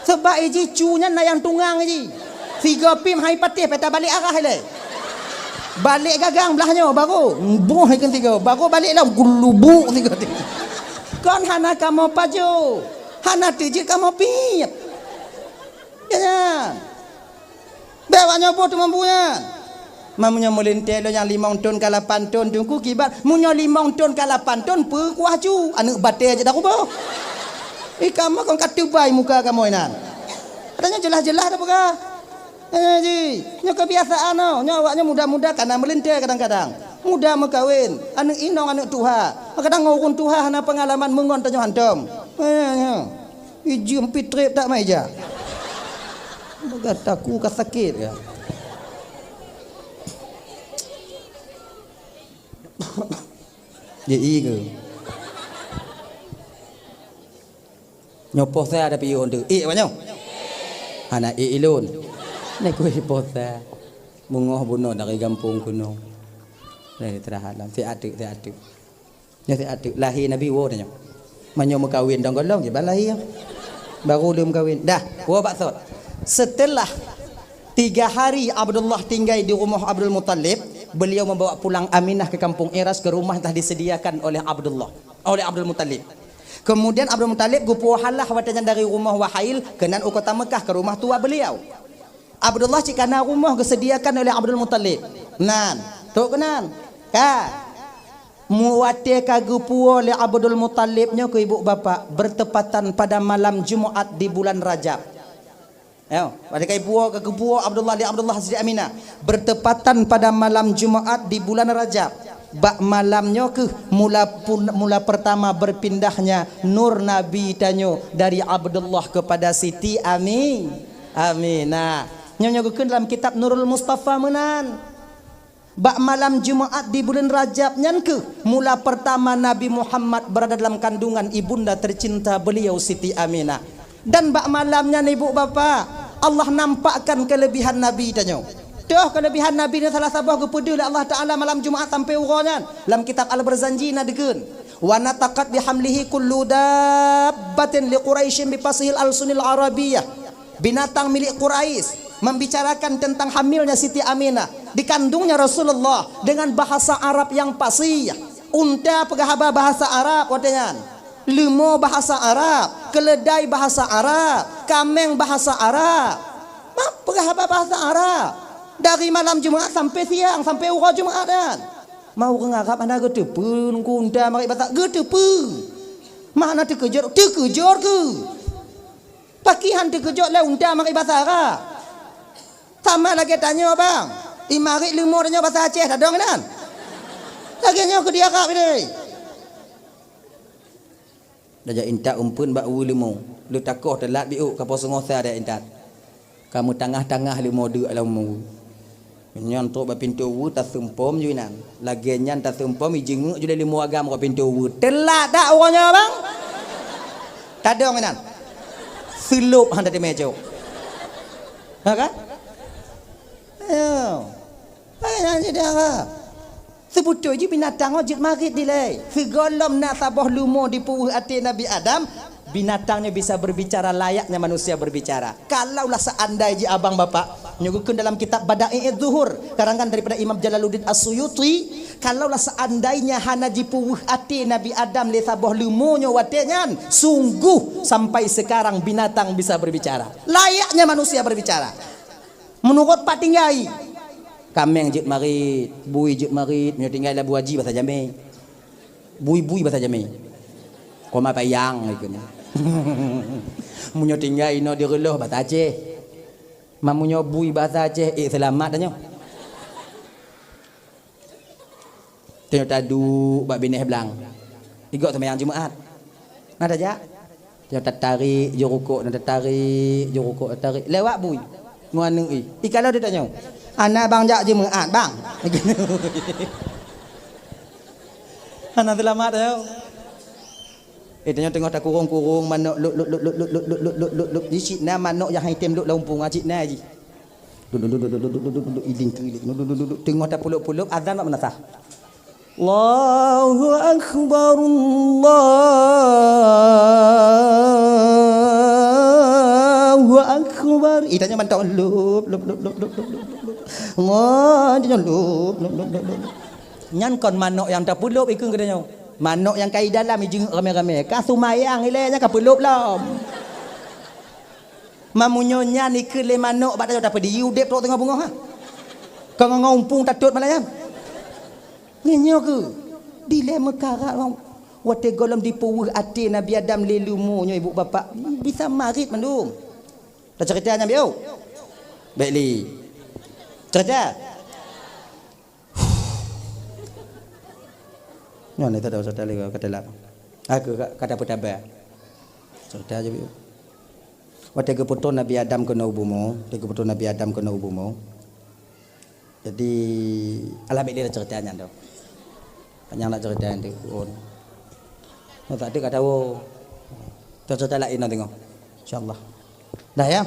sebab iji cunya nayang tunggang iji tiga pim hai patih peta balik arah le balik gagang belahnya baru buh ikun tiga baru balik lah gulubung tiga kon hana kamu paju hana tiji kamu pinyet ya bewanya po tu mampunya mamunya melintai lo yang 5 ton ke 8 ton tungku kibat munya 5 ton ke 8 ton pe kuah cu anak batai aja dah kubah kamu kau katubai muka kamu inan. Katanya jelas-jelas dah buka. Ji, nyo kebiasaan no, nyo awaknya muda-muda karena melintai kadang-kadang. Muda mekawin, anak inong anak tuha. Kadang ngurun tuha hana pengalaman mengon tanyo hantom. Iji empit trip tak meja. Bagataku kasakit ya. Jadi ke nyopoh saya ada pion tu banyak anak ilun ni kuih posa mungoh bunuh dari kampung kuno dari terahalam si adik lahir nabi wo tanya manyo mekawin dong golong je balai baru dia mekawin dah wo baksud setelah 3 hari Abdullah tinggal di rumah Abdul Muttalib beliau membawa pulang Aminah ke kampung Iras ke rumah telah disediakan oleh Abdul Muttalib. Kemudian Abdul Muttalib gupu halah watanya dari rumah Wahail kenan kota Mekah ke rumah tua beliau. Abdullah cikana rumah disediakan oleh Abdul Muttalib. Nan, tu kenan. Ka. Muwate ka gupu oleh Abdul Muttalibnya ke ibu bapa bertepatan pada malam Jumaat di bulan Rajab. Ayo, pada kai puo ke gupu Abdullah Siti Aminah bertepatan pada malam Jumaat di bulan Rajab. Bak malamnya ke mula pertama berpindahnya nur Nabi tanyo dari Abdullah kepada Siti Aminah. Nyonya gukeun dalam kitab Nurul Mustafa menan. Bak malam Jumaat di bulan Rajab nyan ke mula pertama Nabi Muhammad berada dalam kandungan ibunda tercinta beliau Siti Aminah. Dan bak malamnya ibu bapa Allah nampakkan kelebihan Nabi tanyo. Tuh kelebihan Nabi ni salah sabah kepada Allah Ta'ala malam Jumaat sampai urangnya dalam kitab Al-Barzanji nadikeun wa nataqat bihamlihi kullu dabbatin li Quraisyin bi fasihil al-sunil arabiyyah binatang milik Quraisy membicarakan tentang hamilnya Siti Aminah dikandungnya Rasulullah dengan bahasa Arab yang fasih. Unta pegahaba bahasa Arab katanya. Lemur bahasa Arab, keledai bahasa Arab, kameng bahasa Arab. Pegahaba bahasa Arab. Dari malam Jumaat sampai siang, sampai urah Jumaat kan. Mau ke Arab anda getepu nunggu unta mari bahasa getepu. Mana terkejut ke? Pakihan terkejut lah unta mari bahasa Arab. Sama lagi tanya bang, imari lemur tanya bahasa Aceh dah dong kan? Lagi nyo ke dia Arab ini. Dah intak umpun bak lemur. Lu takoh telat biuk kapo sengosa dah intak. Kamu tengah-tengah lemur duk alam mu. Nyon tok ba pintu wu ta sempom juinan. Lagi nyan ta sempom ijeng ju lemur agam ko pintu wu. Telat dak orangnya bang? Tadong kan? Silup handa di meja. Ha kan? Ayo. Ayo jadi apa? Sebutnya je binatang wajib marit dilai. Segolom nak sabah lumo di puuh hati Nabi Adam, binatangnya bisa berbicara layaknya manusia berbicara. Kalaulah seandainya je abang bapak nyuguhkan dalam kitab Bada'i Zuhur karangan daripada Imam Jalaluddin As-Suyuti, kalaulah seandainya hana di puuh hati Nabi Adam le sabah lumonyo watenyan, sungguh sampai sekarang binatang bisa berbicara. Layaknya manusia berbicara. Menurut Pak Tinggai kameng jet marit, bui jet marit, nyo tinggal lah buaji bahasa Jamai. Bui bahasa Jamai. Koma payang gitu. Munyo tinggal ino di reloh bahasa Aceh. Mamunyo bui bahasa Aceh, selamat danyo. Tengok tadu bak bineh belang. Igok sembahyang Jumaat. Nada jak. Tengok tarik jurukuk, nada tarik jurukuk tarik. Lewat bui. Nguaneng kalau dia tanya. Anak bang jak je mengat bang. Anak selamat dah. Tengok tak kurung manuk luk di Cina manuk yang hitam luk lampung acik na ji. Duduk iding kelik. Tengok tak puluk azan mak menasah. Allahu akbar Allahu akbar. Itanya mantau lup. Dia lup. Nyan kon manuk yang tak pulup ikun katanya. Manuk yang kai dalam ijeng rame-rame. Ka sumayang ilenya ka pulup lah. Mamunyonya ni ke le manuk bak tak apa di udep tok tengah bunga ha. Kau ngompung tatut malayam. Ngenyo ke? Dilema karat wang. Wate golom di puuh ati Nabi Adam le lumonyo ibu bapa. Bisa marit mandum. Tak ceritanya biau. Baikli. Cerita. Nyon itu dah cerita lagi kata lah. Aku kata petaba. Cerita aja biu. Waktu keputus Nabi Adam kena ubumu, Jadi alhamdulillah dia ceritanya tu. Panjang nak cerita nanti. Oh tak ada kata tahu. Cerita lain nak tengok. InsyaAllah. Dah ya.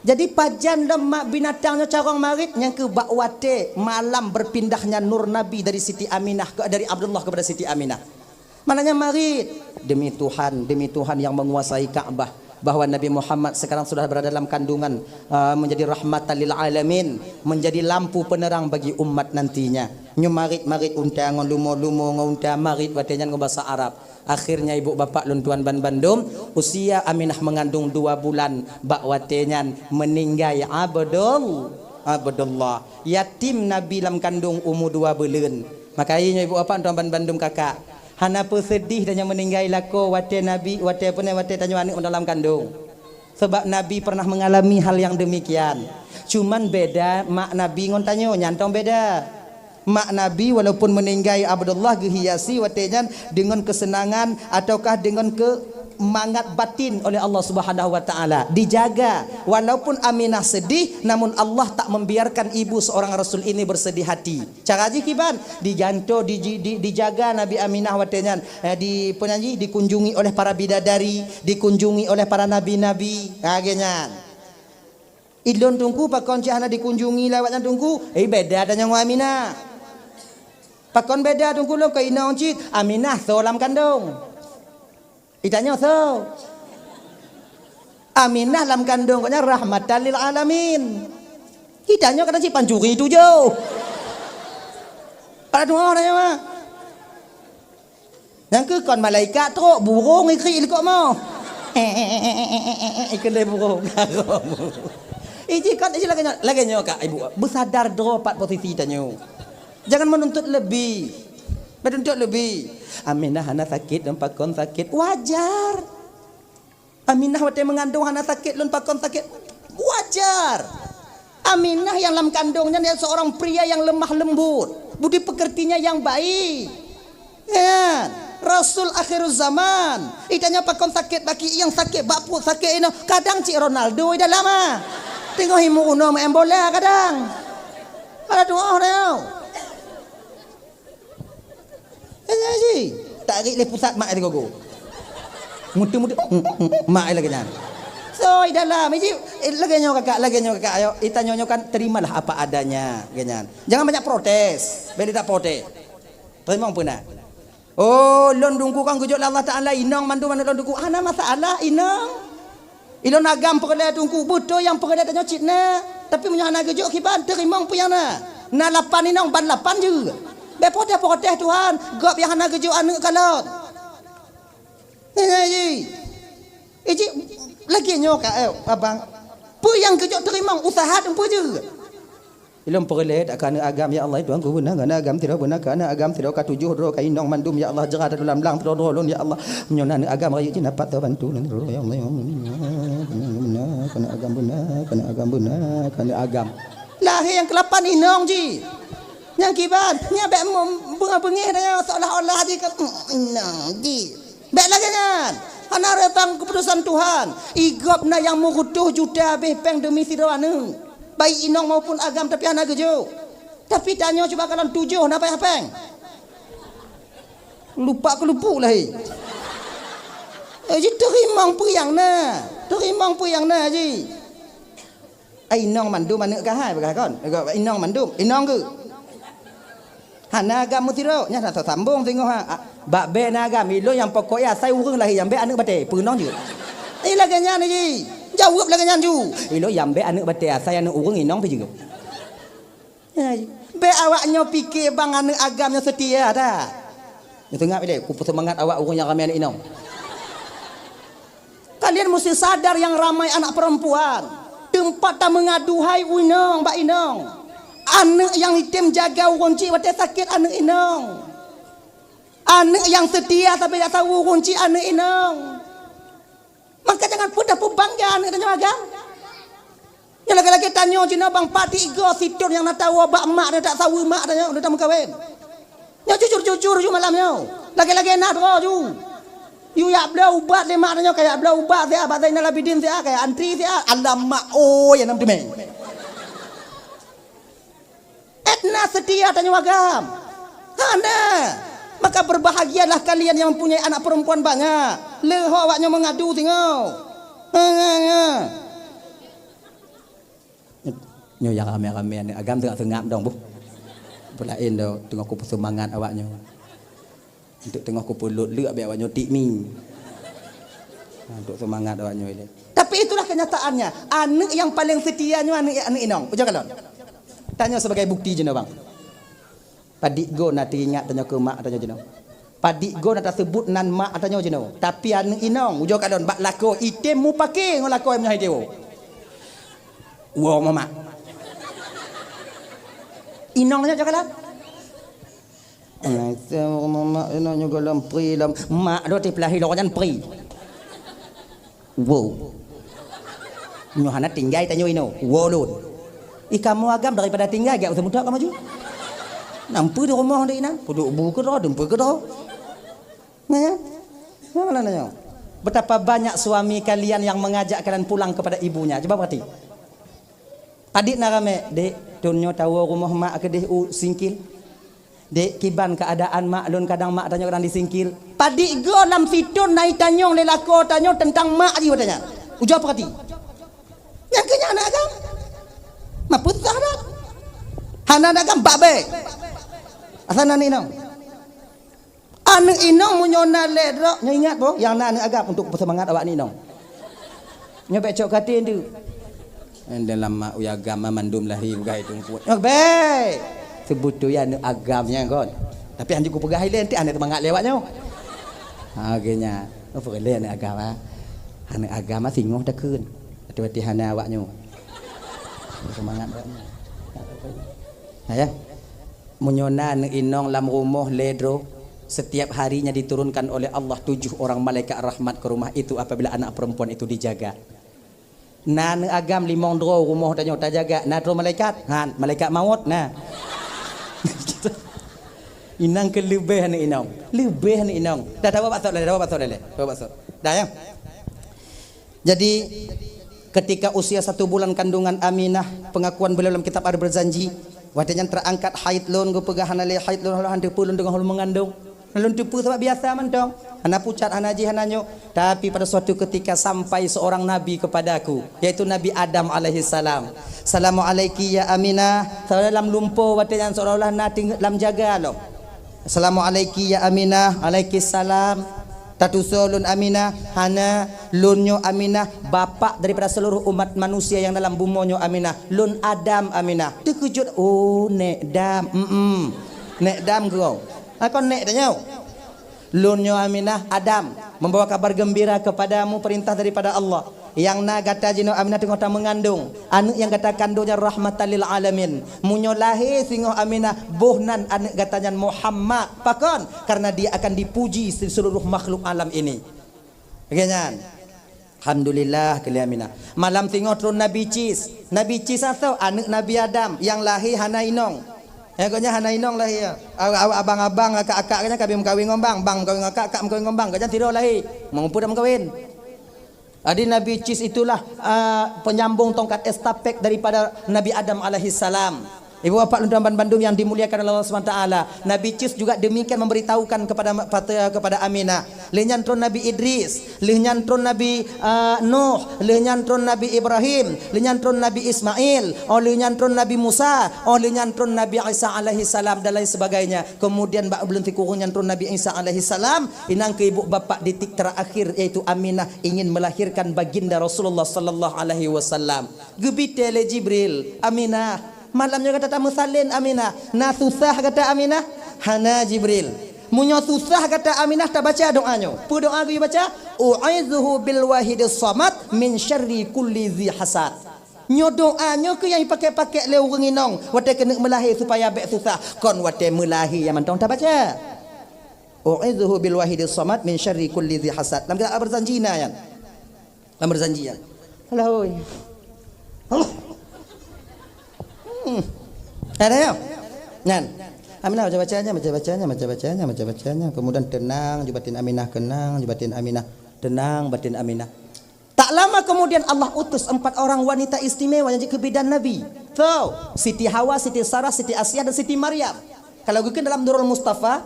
Jadi pajan lemak binatangnya carong marit yang ke bakwate malam berpindahnya nur Nabi dari Siti Aminah dari Abdullah kepada Siti Aminah. Mananya marit demi Tuhan yang menguasai Ka'bah bahwa Nabi Muhammad sekarang sudah berada dalam kandungan menjadi rahmatan lil alamin, menjadi lampu penerang bagi umat nantinya. Nyu marit unta ngon lumo unta marit watenya ngom bahasa Arab. Akhirnya ibu bapak luntuan ban Bandung usia Aminah mengandung 2 bulan bak watenyan meninggal Abdullah yatim Nabi dalam kandung umur 2 bulan. Makanya ibu bapak luntuan ban Bandung kakak hanapa sedih dan yang meninggal lako wate Nabi wate tanya anak dalam kandung sebab Nabi pernah mengalami hal yang demikian. Cuman beda mak Nabi ngon tanya nyantong beda. Mak Nabi walaupun meninggal Abdullah gehiasi watenya dengan kesenangan ataukah dengan kemangat batin oleh Allah Subhanahu wa taala dijaga. Walaupun Aminah sedih namun Allah tak membiarkan ibu seorang Rasul ini bersedih hati. Cara kiban dijanto dijaga Nabi Aminah watenya dikunjungi oleh para bidadari, dikunjungi oleh para nabi-nabi. Agenya idlon tungku pakon cahana dikunjungi lewatnya tungku beda dan yang Aminah. Pakon beda tungku lo ke ina oncit Aminah so lam kandung. Itanya so. Aminah lam kandung koknya rahmatan lil alamin. Hidahnya kadang si pancuri itu jauh. Pada dua orang mah. Yang ke kon malaikat teruk burung ikri ikut mau. Ikan burung. Iji kan iji lagi kak ibu. Bersadar dro pat posisi tanya. Jangan menuntut lebih. Menuntut lebih. Aminah hana sakit dan pakon sakit wajar. Aminah waktu mengandung hana sakit dan pakon sakit wajar. Aminah yang dalam kandungnya dia seorang pria yang lemah lembut, budi pekertinya yang baik. Ya, Rasul akhir zaman. Itanya pakon sakit baki yang sakit bapu sakit ini. Kadang Cik Ronaldo ida lama. Tengok himu uno main bola kadang. Ada dua orang. Aji, tarik le pusat mak dia gogo. Mutu-mutu mak lagi nyan. So dalam ini lagi kakak ayo itanya kan terimalah apa adanya ganyan. Jangan banyak protes. Beli tak protes. Terima puna. Oh, lon dungku kan gujok Allah Taala inong mandu lon dungku. Ana masalah inong. Ilon agam perle dungku betul yang perle tanya citna. Tapi punya anak gujok kiban terima pun yang na 8 inong ban 8 je. Be protes Tuhan. Gop yang anak gujok anak kalot. Iji lagi nyok abang. Pu yang kejok terima usaha tempu je. Ilmu perlet akan agam ya Allah Tuhan ku benar kana agam tidak benar kana agam tidak ka tujuh ro ka indong mandum ya Allah jerat dalam lang trodolon ya Allah menyonan agam rayu cina dapat bantu ya Allah kana agam benar kana agam lahir yang ke-8 indong ji yang kiban nya be bunga-bengih dah seolah-olah ji ka indong ji be lagi kan ana retang keputusan Tuhan igopna yang murutuh juta beh peng demi sidoane baik inong maupun agam tapi anak gejo tapi tanya coba kalian 7 napa hapeng lupa kelupuk lah ji terimang puyang na ji inong mandum mana ka hai bakal kon inong mandum inong ke hana agam mutiro nya tak sambung tengok ha bak be na agam ilo yang pokoknya sai urang lah yang be anak bate penong je lagi nya ni ji jawab lagi nyanju. Ilo yang be anak bate saya anak urang inong pe juga. Be awaknya fikir bang anak agamnya setia dah. Itu ngap dia, ku semangat awak urang yang ramai anak inong. Kalian mesti sadar yang ramai anak perempuan. Tempat tak mengaduhai inong, mbak inong. Anak yang item jaga urang cik bate sakit anak inong. Anak yang setia tapi tak tahu urang cik anak inong. Maka jangan pudah bangga anak tanya agam. Yang lagi-lagi tanya cina bang pati go situr yang nak tahu bak mak dia tak tahu mak dia dah tak kahwin. Nya jujur malamnya. Lagi-lagi nak ro ju. You ya bela ubat le mak dia kayak bela ubat dia abad zainal abidin dia kayak antri dia alamak oh yang nam demeng. Etna setia tanya agam. Hana. Maka berbahagialah kalian yang mempunyai anak perempuan banyak. Leho awaknya mengadu tengok. Nyo yang rame-rame ni agam tengah sengap dong bu. Pulain dah tengok ku semangat awaknya. Untuk tengok ku pulut lek biar awaknya tikmi. Untuk semangat awaknya ini. Tapi itulah kenyataannya. Anak yang paling setianya anak inong. Ujar kalon. Tanya sebagai bukti je bang. Padik go nak teringat tanya ke mak tanya jenau. Padik go nak sebut nan mak tanya jenau. Tapi anak inong ujo kadon bak lako item mu pakai ngol lako emnya hideo. Wo mama. Inongnya jakalan. Itu mama inongnya golam pri lam mak do tiplahi lo kan pri. Wo. Nyohana tinggai tanya ino. Wo lun. Kamu agam daripada tinggal gak usah mudah kamu maju. Nampu di rumah dia nan, puduk buku dah, dempu ke dah. Nanya, mana nanya? Betapa banyak suami kalian yang mengajak kalian pulang kepada ibunya. Coba perhati. Adik narame, dek, tunyo tahu rumah mak ke deh singkil. Dek kiban keadaan mak lun kadang mak tanya kadang disingkil. Padik go lam fitun naik tanyong lelako tanya tentang mak dia tanya. Ujar perhati. Yang kenya anak agam. Maput dah dah. Hana agam babe. Asana ni nong. Anak inong munyona ledro, nya ingat boh yang anak agak untuk semangat awak ni nong. Nya becok katin tu. dalam agama mandum lahi gai tungku. Oh baik. Sebut tu ya agamanya kon. Tapi anjuk ku pegah ile nanti ane temangat lewatnya. Ha genya. Apa le ane agama. Ane agama singoh dah keun. Hati-hati hana awaknya. Semangat awaknya. Ya. Munyona ane inong lam rumah ledro setiap harinya diturunkan oleh Allah 7 orang malaikat rahmat ke rumah itu apabila anak perempuan itu dijaga. Na agam limong dro rumah tanya tak jaga na dro malaikat han malaikat maut nah inang kelebih ni inang lebih ni inang dah tahu pasal dah ya. Jadi ketika usia 1 bulan kandungan Aminah pengakuan beliau dalam kitab ada berjanji wadanya terangkat haid lon go pegahan ale haid lon halan pulun dengan hulu mengandung lon tipu sebab biasa mentong anak pucat anak haji hananyo. Tapi pada suatu ketika sampai seorang nabi kepadaku yaitu Nabi Adam alaihi salam. Assalamualaikum ya Aminah. Dalam lumpur wadanya seolah-olah nating lam jaga lo. Assalamualaikum ya Aminah. Waalaikumsalam. Tatusulun Aminah hana lunyo Aminah bapak daripada seluruh umat manusia yang dalam bumonyo Aminah lun Adam Aminah. Terkejut oh nek dam nek dam kau akon nek danyo lunyo Aminah Adam membawa kabar gembira kepadamu perintah daripada Allah yang na kata jino Aminah tengok tak mengandung anak yang kata kandungnya rahmatan lil alamin munyo lahir singoh Aminah bohnan anak katanya Muhammad pakon karena dia akan dipuji seluruh makhluk alam ini kenyan alhamdulillah kali Aminah malam tengok turun Nabi Cis atau anak Nabi Adam yang lahir hana inong ya gonya hana inong lah ya. Abang-abang akak-akaknya kami mengkawin ngombang, bang kawin akak mengkawin ngombang, gonya tidur lah. Mengumpu dah mengkawin. Adi Nabi Cis itulah penyambung tongkat estafet daripada Nabi Adam alaihi salam. Ibu bapak Lunduan Bandung yang dimuliakan oleh Allah SWT. Nabi Cis juga demikian memberitahukan kepada Aminah. Lenyantron Nabi Idris, lenyantron Nabi Nuh, lenyantron Nabi Ibrahim, lenyantron Nabi Ismail, lenyantron Nabi Musa, lenyantron Nabi Isa alaihi salam dan lain sebagainya. Kemudian bak belum tikurun nyantron Nabi Isa alaihi salam, inang ke ibu bapak detik terakhir yaitu Aminah ingin melahirkan baginda Rasulullah sallallahu alaihi wasallam. Gebite le Jibril, Aminah malamnya kata tamu salin Aminah. Na susah kata Aminah. Hana Jibril. Munyo susah kata Aminah tak baca doanya. Pu doa aku baca. U'izuhu bil wahidis samad min syarri kulli dzi hasad. Nyo doanya ke yang pakai-pakai le urang inong. Wate kena melahir supaya bek susah. Kon wate melahir yang mantong tak baca. U'izuhu bil wahidis samad min syarri kulli dzi hasad. Dalam kita berjanji na yan. Dalam berjanji yan. Allah. Allah. Ada ya? Nan. Aminah baca bacanya. Kemudian tenang, jubatin Aminah kenang, jubatin Aminah tenang, batin Aminah. Tak lama kemudian Allah utus 4 orang wanita istimewa yang jadi kebidan Nabi. So, Siti Hawa, Siti Sarah, Siti Asyah dan Siti Maryam. Kalau guken dalam Nurul Mustafa,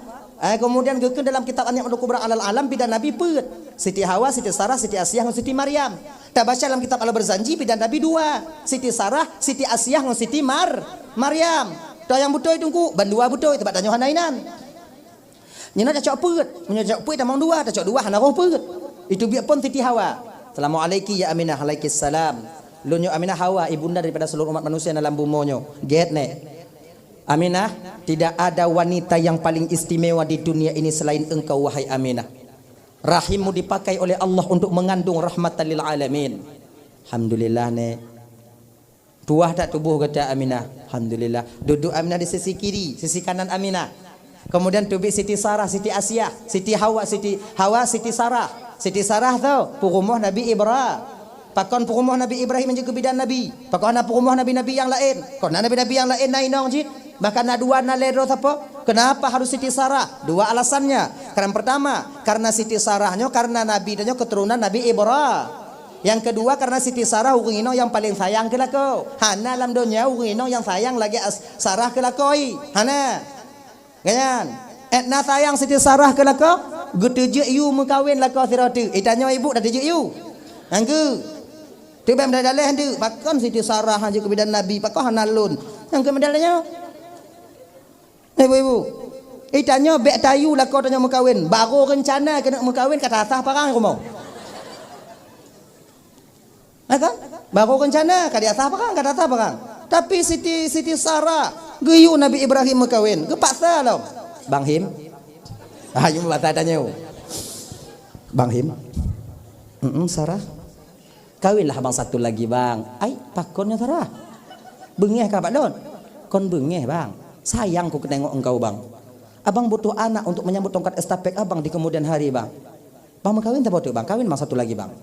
kemudian guken dalam kitab An-Ni'matul Kubra Alal Alam bidan Nabi put. Siti Hawa, Siti Sarah, Siti Asyah dan Siti Maryam. Tak baca dalam kitab Allah berjanji bidan Nabi 2. Siti Sarah, Siti Asyah dan Siti Maryam. Dah yang betul itu ku, bandua betul itu tempat tanya hanainan. Nyana tak cok put, menyajak put tamang 2, tak cok 2 hana roh put. Itu biar pun Siti Hawa. Assalamualaikum ya Aminah, waalaikumsalam. Lunyo Aminah Hawa ibunda daripada seluruh umat manusia dalam bumonyo. Get ne. Aminah, tidak ada wanita yang paling istimewa di dunia ini selain engkau wahai Aminah. Rahimmu dipakai oleh Allah untuk mengandung rahmatan lil alamin. Alhamdulillah ne. Tuah tak tubuh kata Aminah. Alhamdulillah. Duduk Aminah di sisi kiri, sisi kanan Aminah. Kemudian tubik Siti Sarah, Siti Asyah, Siti Hawa, Siti Sarah. Siti Sarah tahu purumuh Nabi Ibrahim. Pakon purumuh Nabi Ibrahim menjadi bidan Nabi. Pakon ana purumuh nabi-nabi yang lain. Kon nabi-nabi yang lain nainong jid. Bahkan ada 2 naledro apa? Kenapa harus Siti Sarah? 2 alasannya. Karena pertama, karena Siti Sarahnya karena nabi danyo keturunan Nabi Ibrahim. Yang kedua karena Siti Sarah urang yang paling sayang ke lako. Hana dalam dunia urang yang sayang lagi Sarah ke lakoi. Hana. Ganyan. Etna sayang Siti Sarah ke lako. Getujuk you mengkawin lako siratu. Itanya ibu dah tujuk you. Angku. Tu bam dah daleh tu. Pakon Siti Sarah hanya kebidan Nabi, pakon hana lun. Yang kemedalnya ibu-ibu. Itanya bek tayu lako tanya mengkawin. Baru rencana kena mengkawin kata asah parang rumah. Kan? Baru rencana kada atas barang, kada atas barang. Tapi Siti Sarah geyu Nabi Ibrahim kawin. Kepaksa lah. Bang Him. Ayo bata tanya. Bang Him. Sarah. Kawinlah abang satu lagi bang. Ai pakonnya Sarah. Bengeh ka Pak Don? Kon bengeh bang. Sayang ku tengok engkau bang. Abang butuh anak untuk menyambut tongkat estafet abang di kemudian hari bang. Bang mau kawin tak boleh bang. Kawin bang satu lagi bang.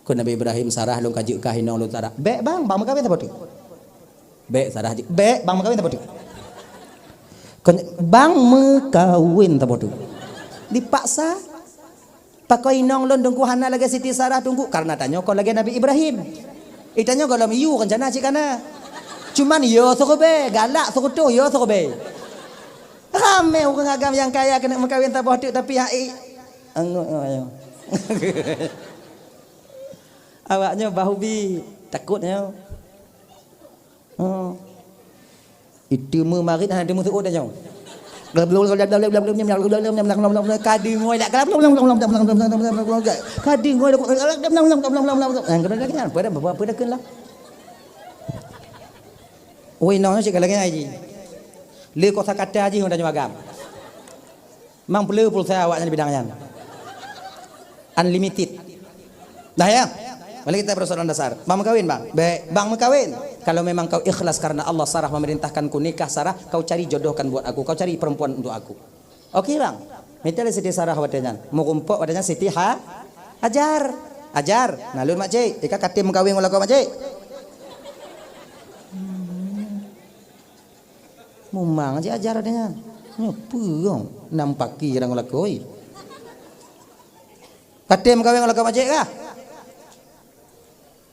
Kun Nabi Ibrahim Sarah lu kaji kahinong lu Sarah. Bek bang mau kawin tak boleh. Bek Sarah haji. Bek bang mau kawin tak boleh. Kun bang mau kawin tak boleh. Dipaksa. Pakai inong lu tunggu hana lagi Siti Sarah tunggu karena tanya kau lagi Nabi Ibrahim. Itanya kalau miu rencana cik kana. Cuman yo suruh be galak suruh tu yo suruh be. Ramai orang agam yang kaya kena berkahwin tak boleh tapi hai ayo. Awaknya bahubi takutnya. Itu memarit ada musuh dah jauh. Kadi ngoi dak kadi ngoi dak pada oi nong cik lagi aji. Le kosa kata aji udah nyamagam. Mang perlu pulsa awaknya di bidangnya. Unlimited. Dah ya. Balik kita persoalan dasar. Bang kawin bang. Baik, bang mau kawin. Kalau memang kau ikhlas karena Allah Sarah memerintahkanku nikah Sarah, kau cari jodohkan buat aku. Kau cari perempuan untuk aku. Okey bang. Minta Siti Sarah wadanya. Mau kumpul wadanya Siti Hajar. Ajar. Nalun mak cik. Ika katim kawin ngolah kau mak cik. Mumang aja ajar adanya. Nyopong nampak kira ngolah kau. Katim kawin ngolah kau mak cik kah?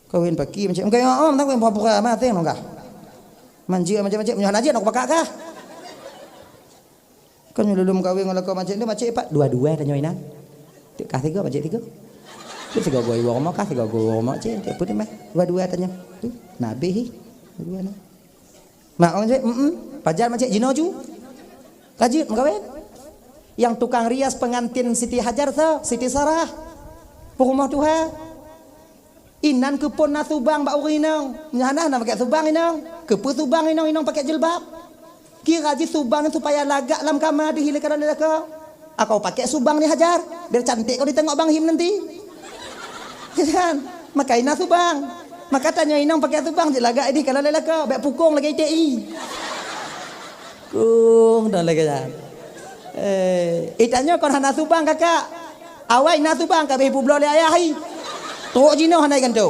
Kawin pagi macam engkau om tak kawin apa mati nongkah manji macam-macam nyuhan aja nak pakak kah kan nyululum kawin ngolah kau macam ni macam pak dua-dua dah nyoinan kah tiga macam tiga tu tiga goi wong kah tiga goi wong macam tak putih mah dua-dua tanya tu nabi dua ni mak orang cik pajar macam jinoju kajit kawin yang tukang rias pengantin Siti Hajar tu Siti Sarah rumah Tuhan Inan kepon na subang ba urinang. Nyana na pakai subang inang. Kepu subang inang pakai jilbab. Kira ji subang supaya lagak lam kamar dihilangkan oleh kau. Aku pakai subang ni Hajar. Biar cantik kau ditengok Bang Him nanti. Kan? Makai na subang. Maka tanya inang pakai subang je lagak ini kalau lelak kau. Baik pukung lagi ITI. Kung dah lagi kan. Itanya kau hana subang kakak. Awai na subang kabeh ibu blole ayahi. Tok jino hanai kan tu.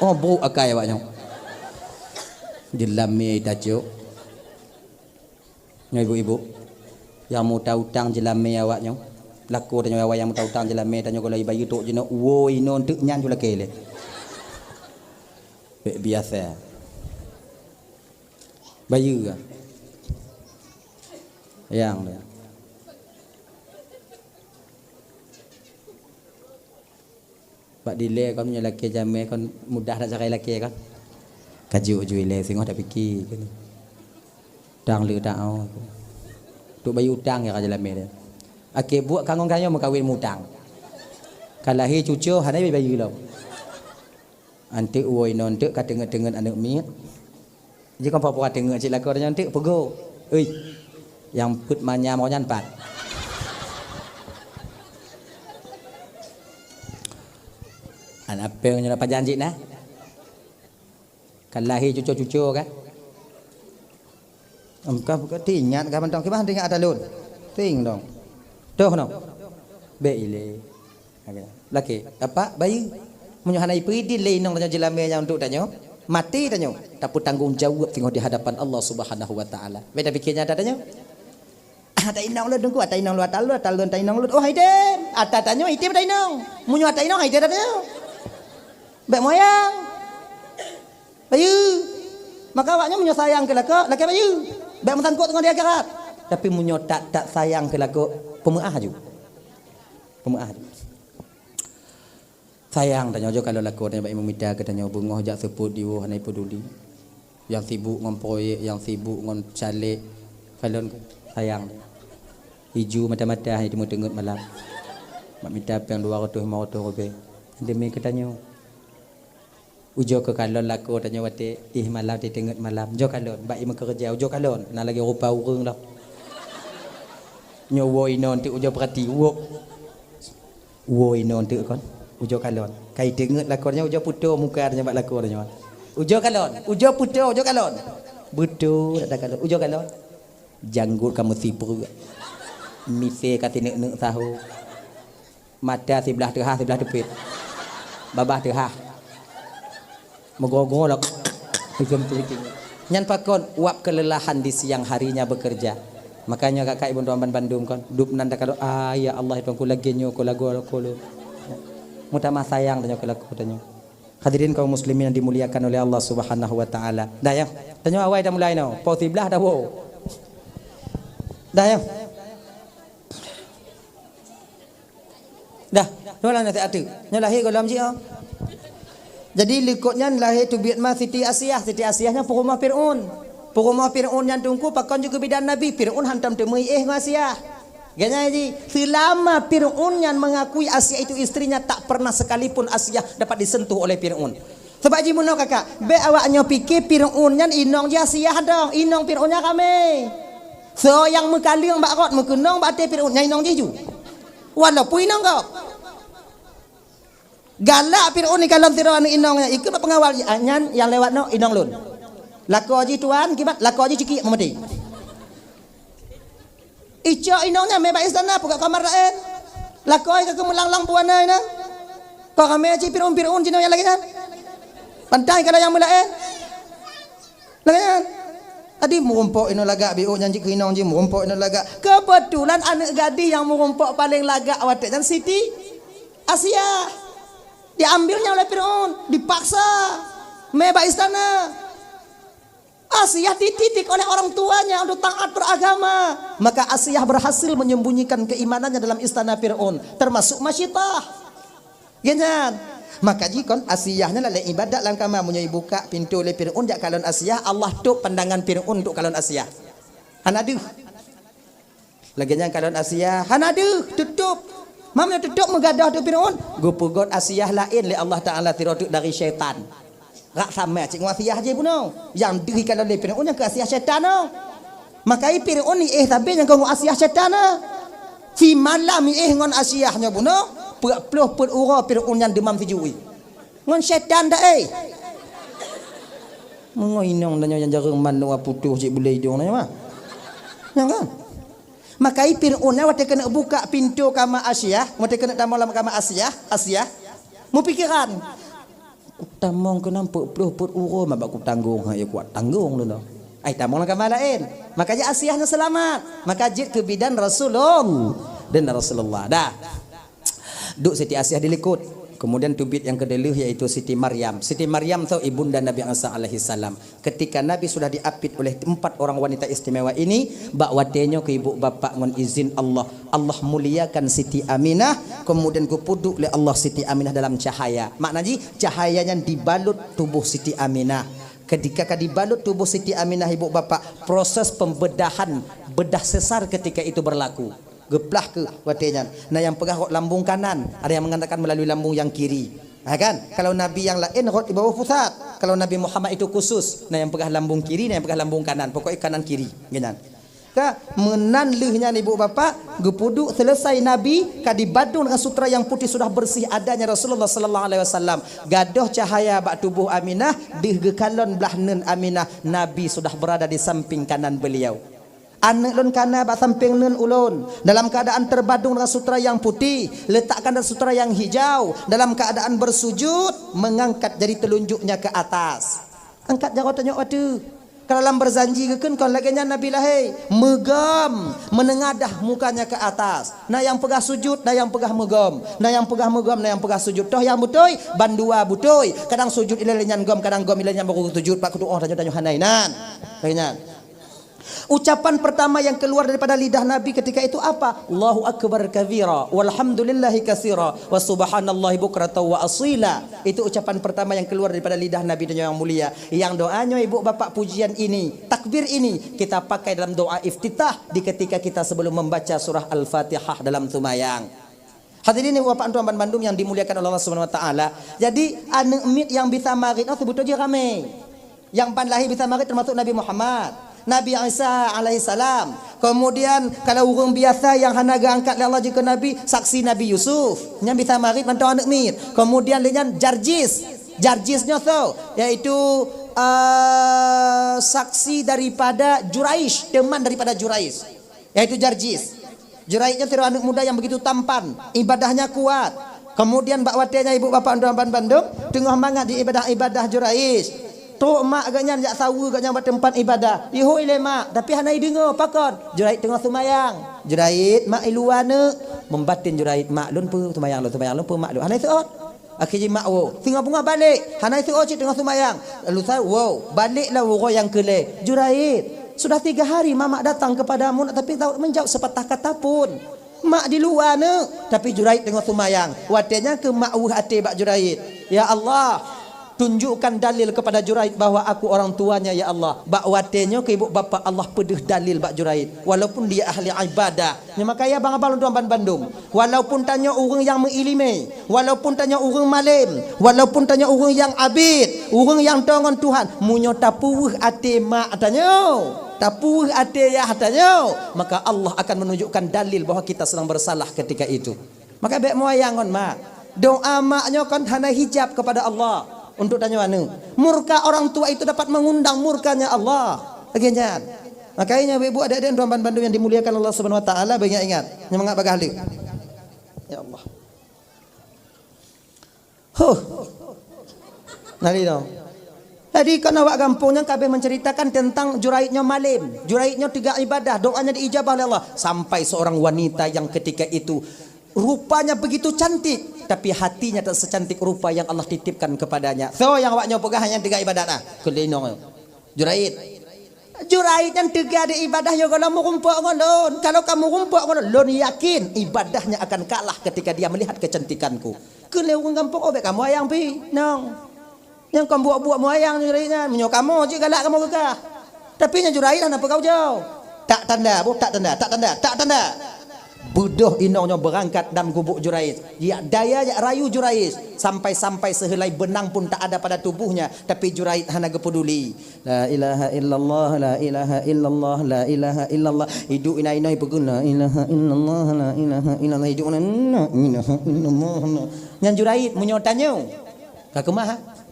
Oh bro akai awaknya. Jelame tajuk. Nya ibu-ibu. Yang mau tahu utang jelame awaknya. Laku tanya awak yang mau tahu utang jelame tanya kalau bayu tok jino wo ino untuk nyan jula kele. Biasa. Bayu ke? Yang dia. Pak dile kan punya laki jamai kan mudah nak cari laki kan. Kaju le singgoh dah fikir kan. Dang le tau. Tu bayi utang ya kajalan dia. Ake buat kangong kanyo makawin mutang. Kalahi cucu hanai bayi lo. Antik woi non tek kadenget-denget anak miat. Jika apa-apa kadenget cik lakor nyantik pego. Euy. Yang put manya mau nyanpat. Apa yang nyala janji nah? Kan lahir cucu-cucu kan? Engkau bukan tingat kan mentong kemana tingat ada lun? Ting dong. Doh no. Beile. Laki apa bayi? Menyuhanai peridi lainong tanya jelamnya untuk tanya. Mati tanya. Tapi tanggung jawab tengok di hadapan Allah Subhanahu Wa Taala. Beda fikirnya ada tanya. Ada inong lu dengku, ada inong lu atal lu, ada inong lu. Oh haiden. Ada tanya itu ada inong. Munyu ada inong haiden tanya. Baik moyang bayu maka awaknya menyo sayang ke laki bayu baik mesangkut dengan dia akhirat tapi menyo tak sayang ke laki pemeah ju sayang tanya jo kalau laki baik memida ke tanya bungoh jak seput diwo hanai peduli yang sibuk ngon proyek yang sibuk ngon calik falon sayang hiju mata-mata hai temu tengut malam mak minta yang 200 500 lebih demi ketanya Ujo ke kalon laku tanya wate malam di tengah malam. Jo kalon bak ima kerja ujo kalon. Nak lagi rupa urang dah. Nyowo inon tu ujo perhati wo. Wo inon tu kon. Ujo kalon. Kai tengah lakonnya ujo puto muka tanya bak laku tanya. Ujo kalon, ujo puto, ujo kalon. Betul ada kalon. Ujo kalon. Janggut kamu tipu. Mise kata nek tahu. Mata sebelah tengah sebelah tepit. Babah tengah. Megogo lah. Nyan pakon uap kelelahan di siang harinya bekerja. Makanya kakak ibu tuan Bandung kan dup nanda kalau ya Allah itu aku lagi nyo ko lagu ko lu. Mutamah sayang tanya ko lagu tanya. Hadirin kaum muslimin yang dimuliakan oleh Allah Subhanahu wa taala. Dah ya. Tanya awai dah mulai no. Pau tiblah dah wo. Dah ya. Dah. Nolah nanti atu. Nyalah he ko dalam ji ah. Jadi likutnya lahir tu biatma Siti Asiyah. Siti Asiyahnya purumah Fir'un. Purumah Fir'un yang tunggu pakon juga bidan Nabi. Fir'un hantam temui dengan Asiyah. Ganya ji, selama Fir'un yang mengakui Asiyah itu istrinya, tak pernah sekalipun Asiyah dapat disentuh oleh Fir'un. Sebab ji muno kakak, be awaknya pikir Fir'un yang inong je Asiyah dong, inong Fir'unnya kami. So yang mekaliang bakot mekenong bakte Fir'un yang inong je ju. Walaupun inong kau. Galak Fir'un ni kalau tiro anu inongnya ikut pengawal nyan yang lewat no inong lun. Laku aji tuan kibat laku aji ciki memati. Ijo inongnya meba istana buka kamar lain. Laku aji ke melanglang puana ina. Kau kami aji Fir'un jino yang lagi kan. Pantai kalau yang melain. Lagi kan. Tadi merumpok ino lagak biu nyanyi ke inong ji merumpok ino lagak. Kebetulan anak gadis yang merumpok paling lagak awak dan Siti Asiyah. Diambilnya oleh Fir'un, dipaksa meba istana. Asiyah dititik oleh orang tuanya untuk taat beragama. Maka Asiyah berhasil menyembunyikan keimanannya dalam istana Fir'un, termasuk masyitah. Ganyan. Maka jikon Asiyahnya lalai ibadat lang kama munyai buka pintu oleh Fir'un jak kalon Asiyah, Allah tuk pandangan Fir'un untuk kalon Asiyah. Hanadu. Laginya kalon Asiyah, hanadu tutup. Mamnya tutup mengadah tu Fir'un. Gupugot Asiyah lain le Allah Taala tirotuk dari syaitan. Rak sama cik Asiyah je puno. Yang diri kalau le Fir'un yang ke Asiyah syaitan no. Maka Fir'un ni tapi yang kau Asiyah syaitan no. Fi malam ni ngon Asiyahnya puno. Puluh put ura Fir'un yang demam tijui. Ngon syaitan dah Mengoinong nanya yang jarang manu putuh cik boleh hidung nanya mah. Yang kan? Maka Fir'un waktu kena buka pintu kama Asiyah, waktu kena tamu lama kama Asiyah, mu pikiran. Tamong kena 40 put uro mabak ku tanggung, ya kuat tanggung dulu. Ai tamong kama lain. Makanya Asiyahnya selamat. Maka jid ke bidan Rasulullah dan Rasulullah. Dah. Duk Siti Asiyah dilikut. Kemudian tubit yang kedua yaitu Siti Maryam. Siti Maryam tu ibunda Nabi Isa alaihi salam. Ketika Nabi sudah diapit oleh 4 orang wanita istimewa ini, bak watenya ke ibu bapa ngon izin Allah. Allah muliakan Siti Aminah, kemudian kupuduk oleh Allah Siti Aminah dalam cahaya. Maknanya cahayanya dibalut tubuh Siti Aminah. Ketika dibalut tubuh Siti Aminah ibu bapa, proses pembedahan bedah sesar ketika itu berlaku. Geplah ke watenya. Nah yang pegah lambung kanan, ada yang mengatakan melalui lambung yang kiri. Kan? Kalau Nabi yang lain di bawah pusat. Kalau Nabi Muhammad itu khusus. Nah yang pegah lambung kiri, nah yang pegah lambung kanan. Pokoknya kanan kiri. Ganyan. Ka menan lehnya ibu bapa, gepuduk selesai Nabi kadi badung dengan sutra yang putih sudah bersih adanya Rasulullah sallallahu alaihi wasallam. Gadoh cahaya bak tubuh Aminah, di gekalon belah nun Aminah, Nabi sudah berada di samping kanan beliau. Anak lun kana bak samping nun ulun dalam keadaan terbadung dengan sutra yang putih, letakkan dalam sutra yang hijau, dalam keadaan bersujud, mengangkat jari telunjuknya ke atas. Angkat jari tanya waktu. Kalau dalam berzanji kan kalau laginya Nabi lahir megam menengadah mukanya ke atas. Nah yang pegah sujud, nah yang pegah megam, nah yang pegah megam, nah yang pegah sujud. Toh yang butoi bandua butoi. Kadang sujud ilelenyan gom, kadang gom ilelenyan baru sujud. Pak kudu tanya hanainan. Laginya. Ucapan pertama yang keluar daripada lidah Nabi ketika itu apa? Allahu akbar kabira walhamdulillahi katsira wa subhanallahi bukratan wa asila. Itu ucapan pertama yang keluar daripada lidah Nabi yang mulia. Yang doanya ibu bapak pujian ini, takbir ini kita pakai dalam doa iftitah di ketika kita sebelum membaca surah Al-Fatihah dalam sembahyang. Hadirin ibu bapa tuan Bandung yang dimuliakan oleh Allah Subhanahu wa taala. Jadi anak mit yang bisa marit sebut aja ramai. Yang pan lahir bisa marit termasuk Nabi Muhammad, Nabi Isa alaihi salam. Kemudian kalau orang biasa yang hanaga angkat oleh Allah juga Nabi, saksi Nabi Yusuf yang bisa marit mantau anak mit. Kemudian dengan Jarjisnya yaitu saksi daripada Juraish, teman daripada Juraish, yaitu Jarjis. Juraidnya seorang anak muda yang begitu tampan, ibadahnya kuat. Kemudian bakwatenya ibu bapa tuan Bandung tengah mangat di ibadah Juraish. Tok mak agaknya jak sawu agaknya buat tempat ibadah. Ihoi le mak, tapi hanai dengar pakon. Juraid tengah semayang. Juraid mak iluane membatin Juraid mak lun pu semayang lun pu mak lun. Hanai seot. Akhirnya mak wo, tengah bunga balik. Hanai seot cik tengah semayang. Lalu saya wow, baliklah wo yang kele. Juraid, sudah 3 hari mamak datang kepadamu tapi tak menjawab sepatah kata pun. Mak di luar ne, tapi Juraid tengah semayang. Watenya ke mak hati bak Juraid. Ya Allah, tunjukkan dalil kepada Juraid bahwa aku orang tuanya ya Allah. Bak watenya ke ibu bapa Allah pedih dalil bak Juraid. Walaupun dia ahli ibadah. Ya maka ya bang abang tuan Bandung. Walaupun tanya orang yang mengilimi, walaupun tanya orang malim, walaupun tanya orang yang abid, orang yang tongon Tuhan, munyo tapuh ate mak tanya. Tapuh ate ya tanya. Maka Allah akan menunjukkan dalil bahwa kita sedang bersalah ketika itu. Maka baik moyangon mak. Doa maknya kan hana hijab kepada Allah. Untuk tanya mana? Murka orang tua itu dapat mengundang murkanya Allah. Bagian. Makanya ibu adik-adik tuan Bandung yang dimuliakan Allah Subhanahu wa taala banyak ingat. Yang mengat bagahli. Ya Allah. Nari dong. Jadi kan awak kampungnya kabeh menceritakan tentang Juraidnya malim, Juraidnya tiga ibadah, doanya diijabah oleh Allah. Sampai seorang wanita yang ketika itu rupanya begitu cantik, tapi hatinya tak secantik rupa yang Allah titipkan kepadanya. So yang awaknya pegah hanya tiga ibadah nah. Kelinong Juraid yang tiga di ibadah yo kalau mau rumpuk ngolon. Kalau kamu rumpuk ngolon, lon yakin ibadahnya akan kalah ketika dia melihat kecantikanku. Kelewung kampung obek kamu ayang pi, nong. Yang kamu buat moyang Juraidnya, menyo kamu je galak kamu gegah. Tapi nya Juraid apa kau jauh? Tak tanda. Budoh inongnya berangkat dalam gubuk Juraid. Ya daya ya rayu Juraid sampai sehelai benang pun tak ada pada tubuhnya, tapi Juraid hana peduli. La ilaha illallah, la ilaha illallah, la ilaha illallah. Hidup inai berguna. La ilaha illallah, la ilaha illallah. Hidup la ilaha illallah. Yang Juraid menyotanya. Kakemah.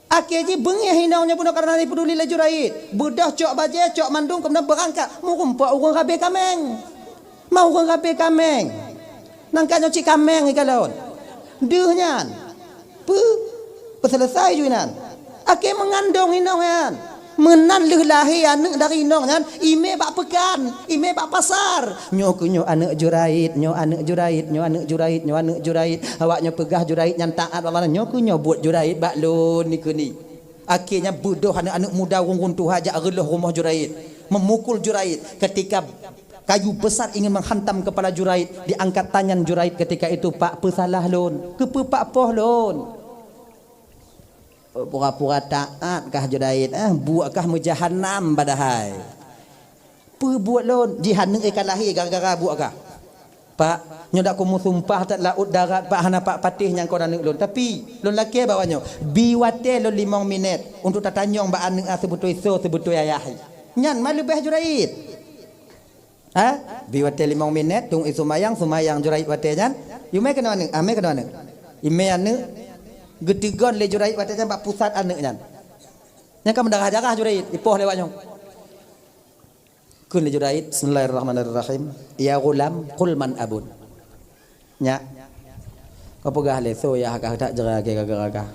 Akhirnya bengih hinaunya pun karena peduli le Juraid. Budah cok baje, cok mandung kemudian berangkat. Mau rumpuk urang kabeh kameng. Mau urang kabeh kameng. Nangkanya cik kameng ikalon. Deuhnyan. Selesai juinan. Akhirnya mengandung hinauan. Menan lahi anak dari hinauan. Ime bak pekan, ime bak pasar. Nyo anak Juraid, nyo anak Juraid. Awaknya pegah Juraid yang taat Allah. Nyo buat Juraid bak lon ni. Akhirnya bodoh anak-anak muda runtuh aja relah rumah Juraid. Memukul Juraid ketika kayu besar ingin menghantam kepala Juraid, diangkat tangan Juraid ketika itu, pak pesalah lon. Kepe pak poh lon. Pura-pura taat kah Juraid, buatkah mujahannam badahai. Buat lon jihannam ikan lahir gara-gara buatkah. Pak, nyodak kumu sumpah tak laut darat pak hana pak patih yang kau anak lon. Tapi lon laki bawanya biwate lon 5 minit untuk tatanyong ba anak sebetul so sebetul ayah. Nyan malu beh Juraid. Biwate 5 minit tung sumayang Juraid wate nyan. Yume kena anak, ame kena anak. Ime anak getigon le Juraid wate nyan pak pusat anak nyan. Yang kamu darah Juraid ipoh lewat nyong. Kun le Juraid, bismillahirrahmanirrahim. Ya gulam, qul man abun. Nya. Kau pegah le so ya hakah tak jeraga.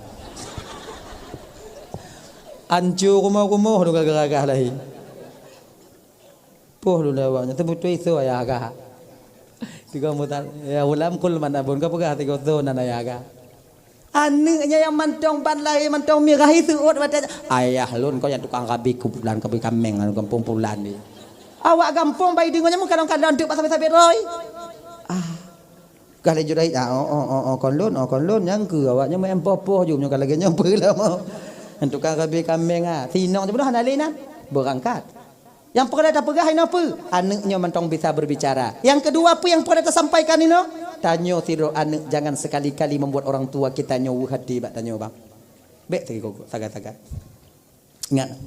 Ancu rumah-rumah lu gagah lahi. Poh lu lewatnya tebutu so ya hakah. Tiga mutan. Ya gulam, qul man abun. Kau pegah tiga so nana ya hakah. Anaknya yang mantong ban lahi, mantong mirahi suut wate. Ayah lun kau yang tukang kabi kubulan kabi kameng anu kampung pulan ni. Awak gampang bayi dengannya mungkin kadang-kadang untuk sampai roy. Kalau Juraid konlon yang ke awaknya main popoh jumnya kalau lagi nyamper lah mau. Untuk kabi kambing sinong tu dah nalina berangkat. Yang pernah pegah ini apa? Anaknya mentong bisa berbicara. Yang kedua apa yang pernah sampaikan ini? Tanya tiru anak, jangan sekali-kali membuat orang tua kita nyawu hati bak tanya bang. Bek tadi kok taga-taga. Ingat.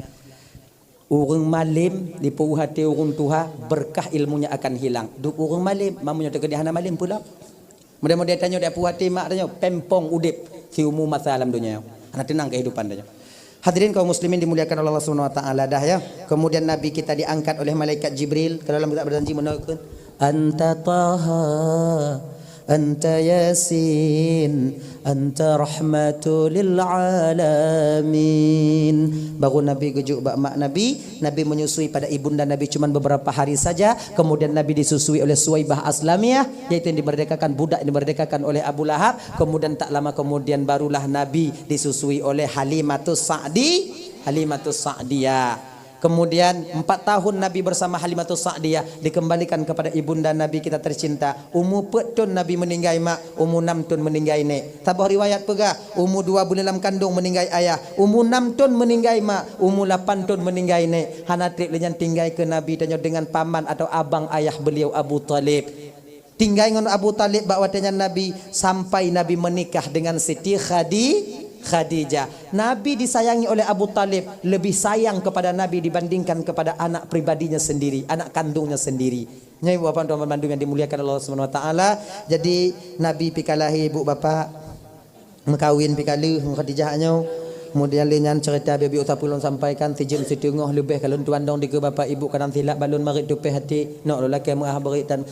Orang malim di puhu hati orang tua berkah ilmunya akan hilang. Duk orang malim, mamunya terkedihan malim pula. Mudah-mudahan tanya dia puhu hati mak tanya pempong udip si umum masa alam dunia. Anak tenang kehidupan dia. Hadirin kaum muslimin dimuliakan oleh Allah Subhanahu wa taala dah ya. Kemudian nabi kita diangkat oleh malaikat Jibril ke dalam kitab berjanji menaikkan anta taha anta yasin anta rahmatul lil alamin. Baru nabi gejuk bak mak nabi menyusui pada ibunda nabi cuma beberapa hari saja, kemudian nabi disusui oleh Suwaibah Aslamiyah yaitu yang dimerdekakan budak yang dimerdekakan oleh Abu Lahab, kemudian tak lama kemudian barulah nabi disusui oleh Halimatus Sa'diyah. Kemudian 4 tahun Nabi bersama Halimatus Sa'diyah dikembalikan kepada ibunda Nabi kita tercinta. Umur petun Nabi meninggal mak, umur 6 tahun meninggal nek. Tabah riwayat pegah, umur 2 bulan dalam kandung meninggal ayah, umur 6 tahun meninggal mak, umur 8 tahun meninggal nek. Hanatrik lenyan tinggal ke Nabi tanya dengan paman atau abang ayah beliau Abu Talib. Tinggal dengan Abu Talib bawa dengan Nabi sampai Nabi menikah dengan Siti Khadijah. Nabi disayangi oleh Abu Talib, lebih sayang kepada Nabi dibandingkan kepada anak pribadinya sendiri, anak kandungnya sendiri. Nyai bapak tuan Bandung yang dimuliakan Allah Subhanahu wa taala. Jadi Nabi pikalahi ibu bapa mengkawin pikalu Khadijahnya. Kemudian lenyan cerita Bibi Utapulun sampaikan tijin setengah lebih kalau tuan dong di ke bapa ibu kadang silap balun marit tupe hati nak lelaki mengahabari dan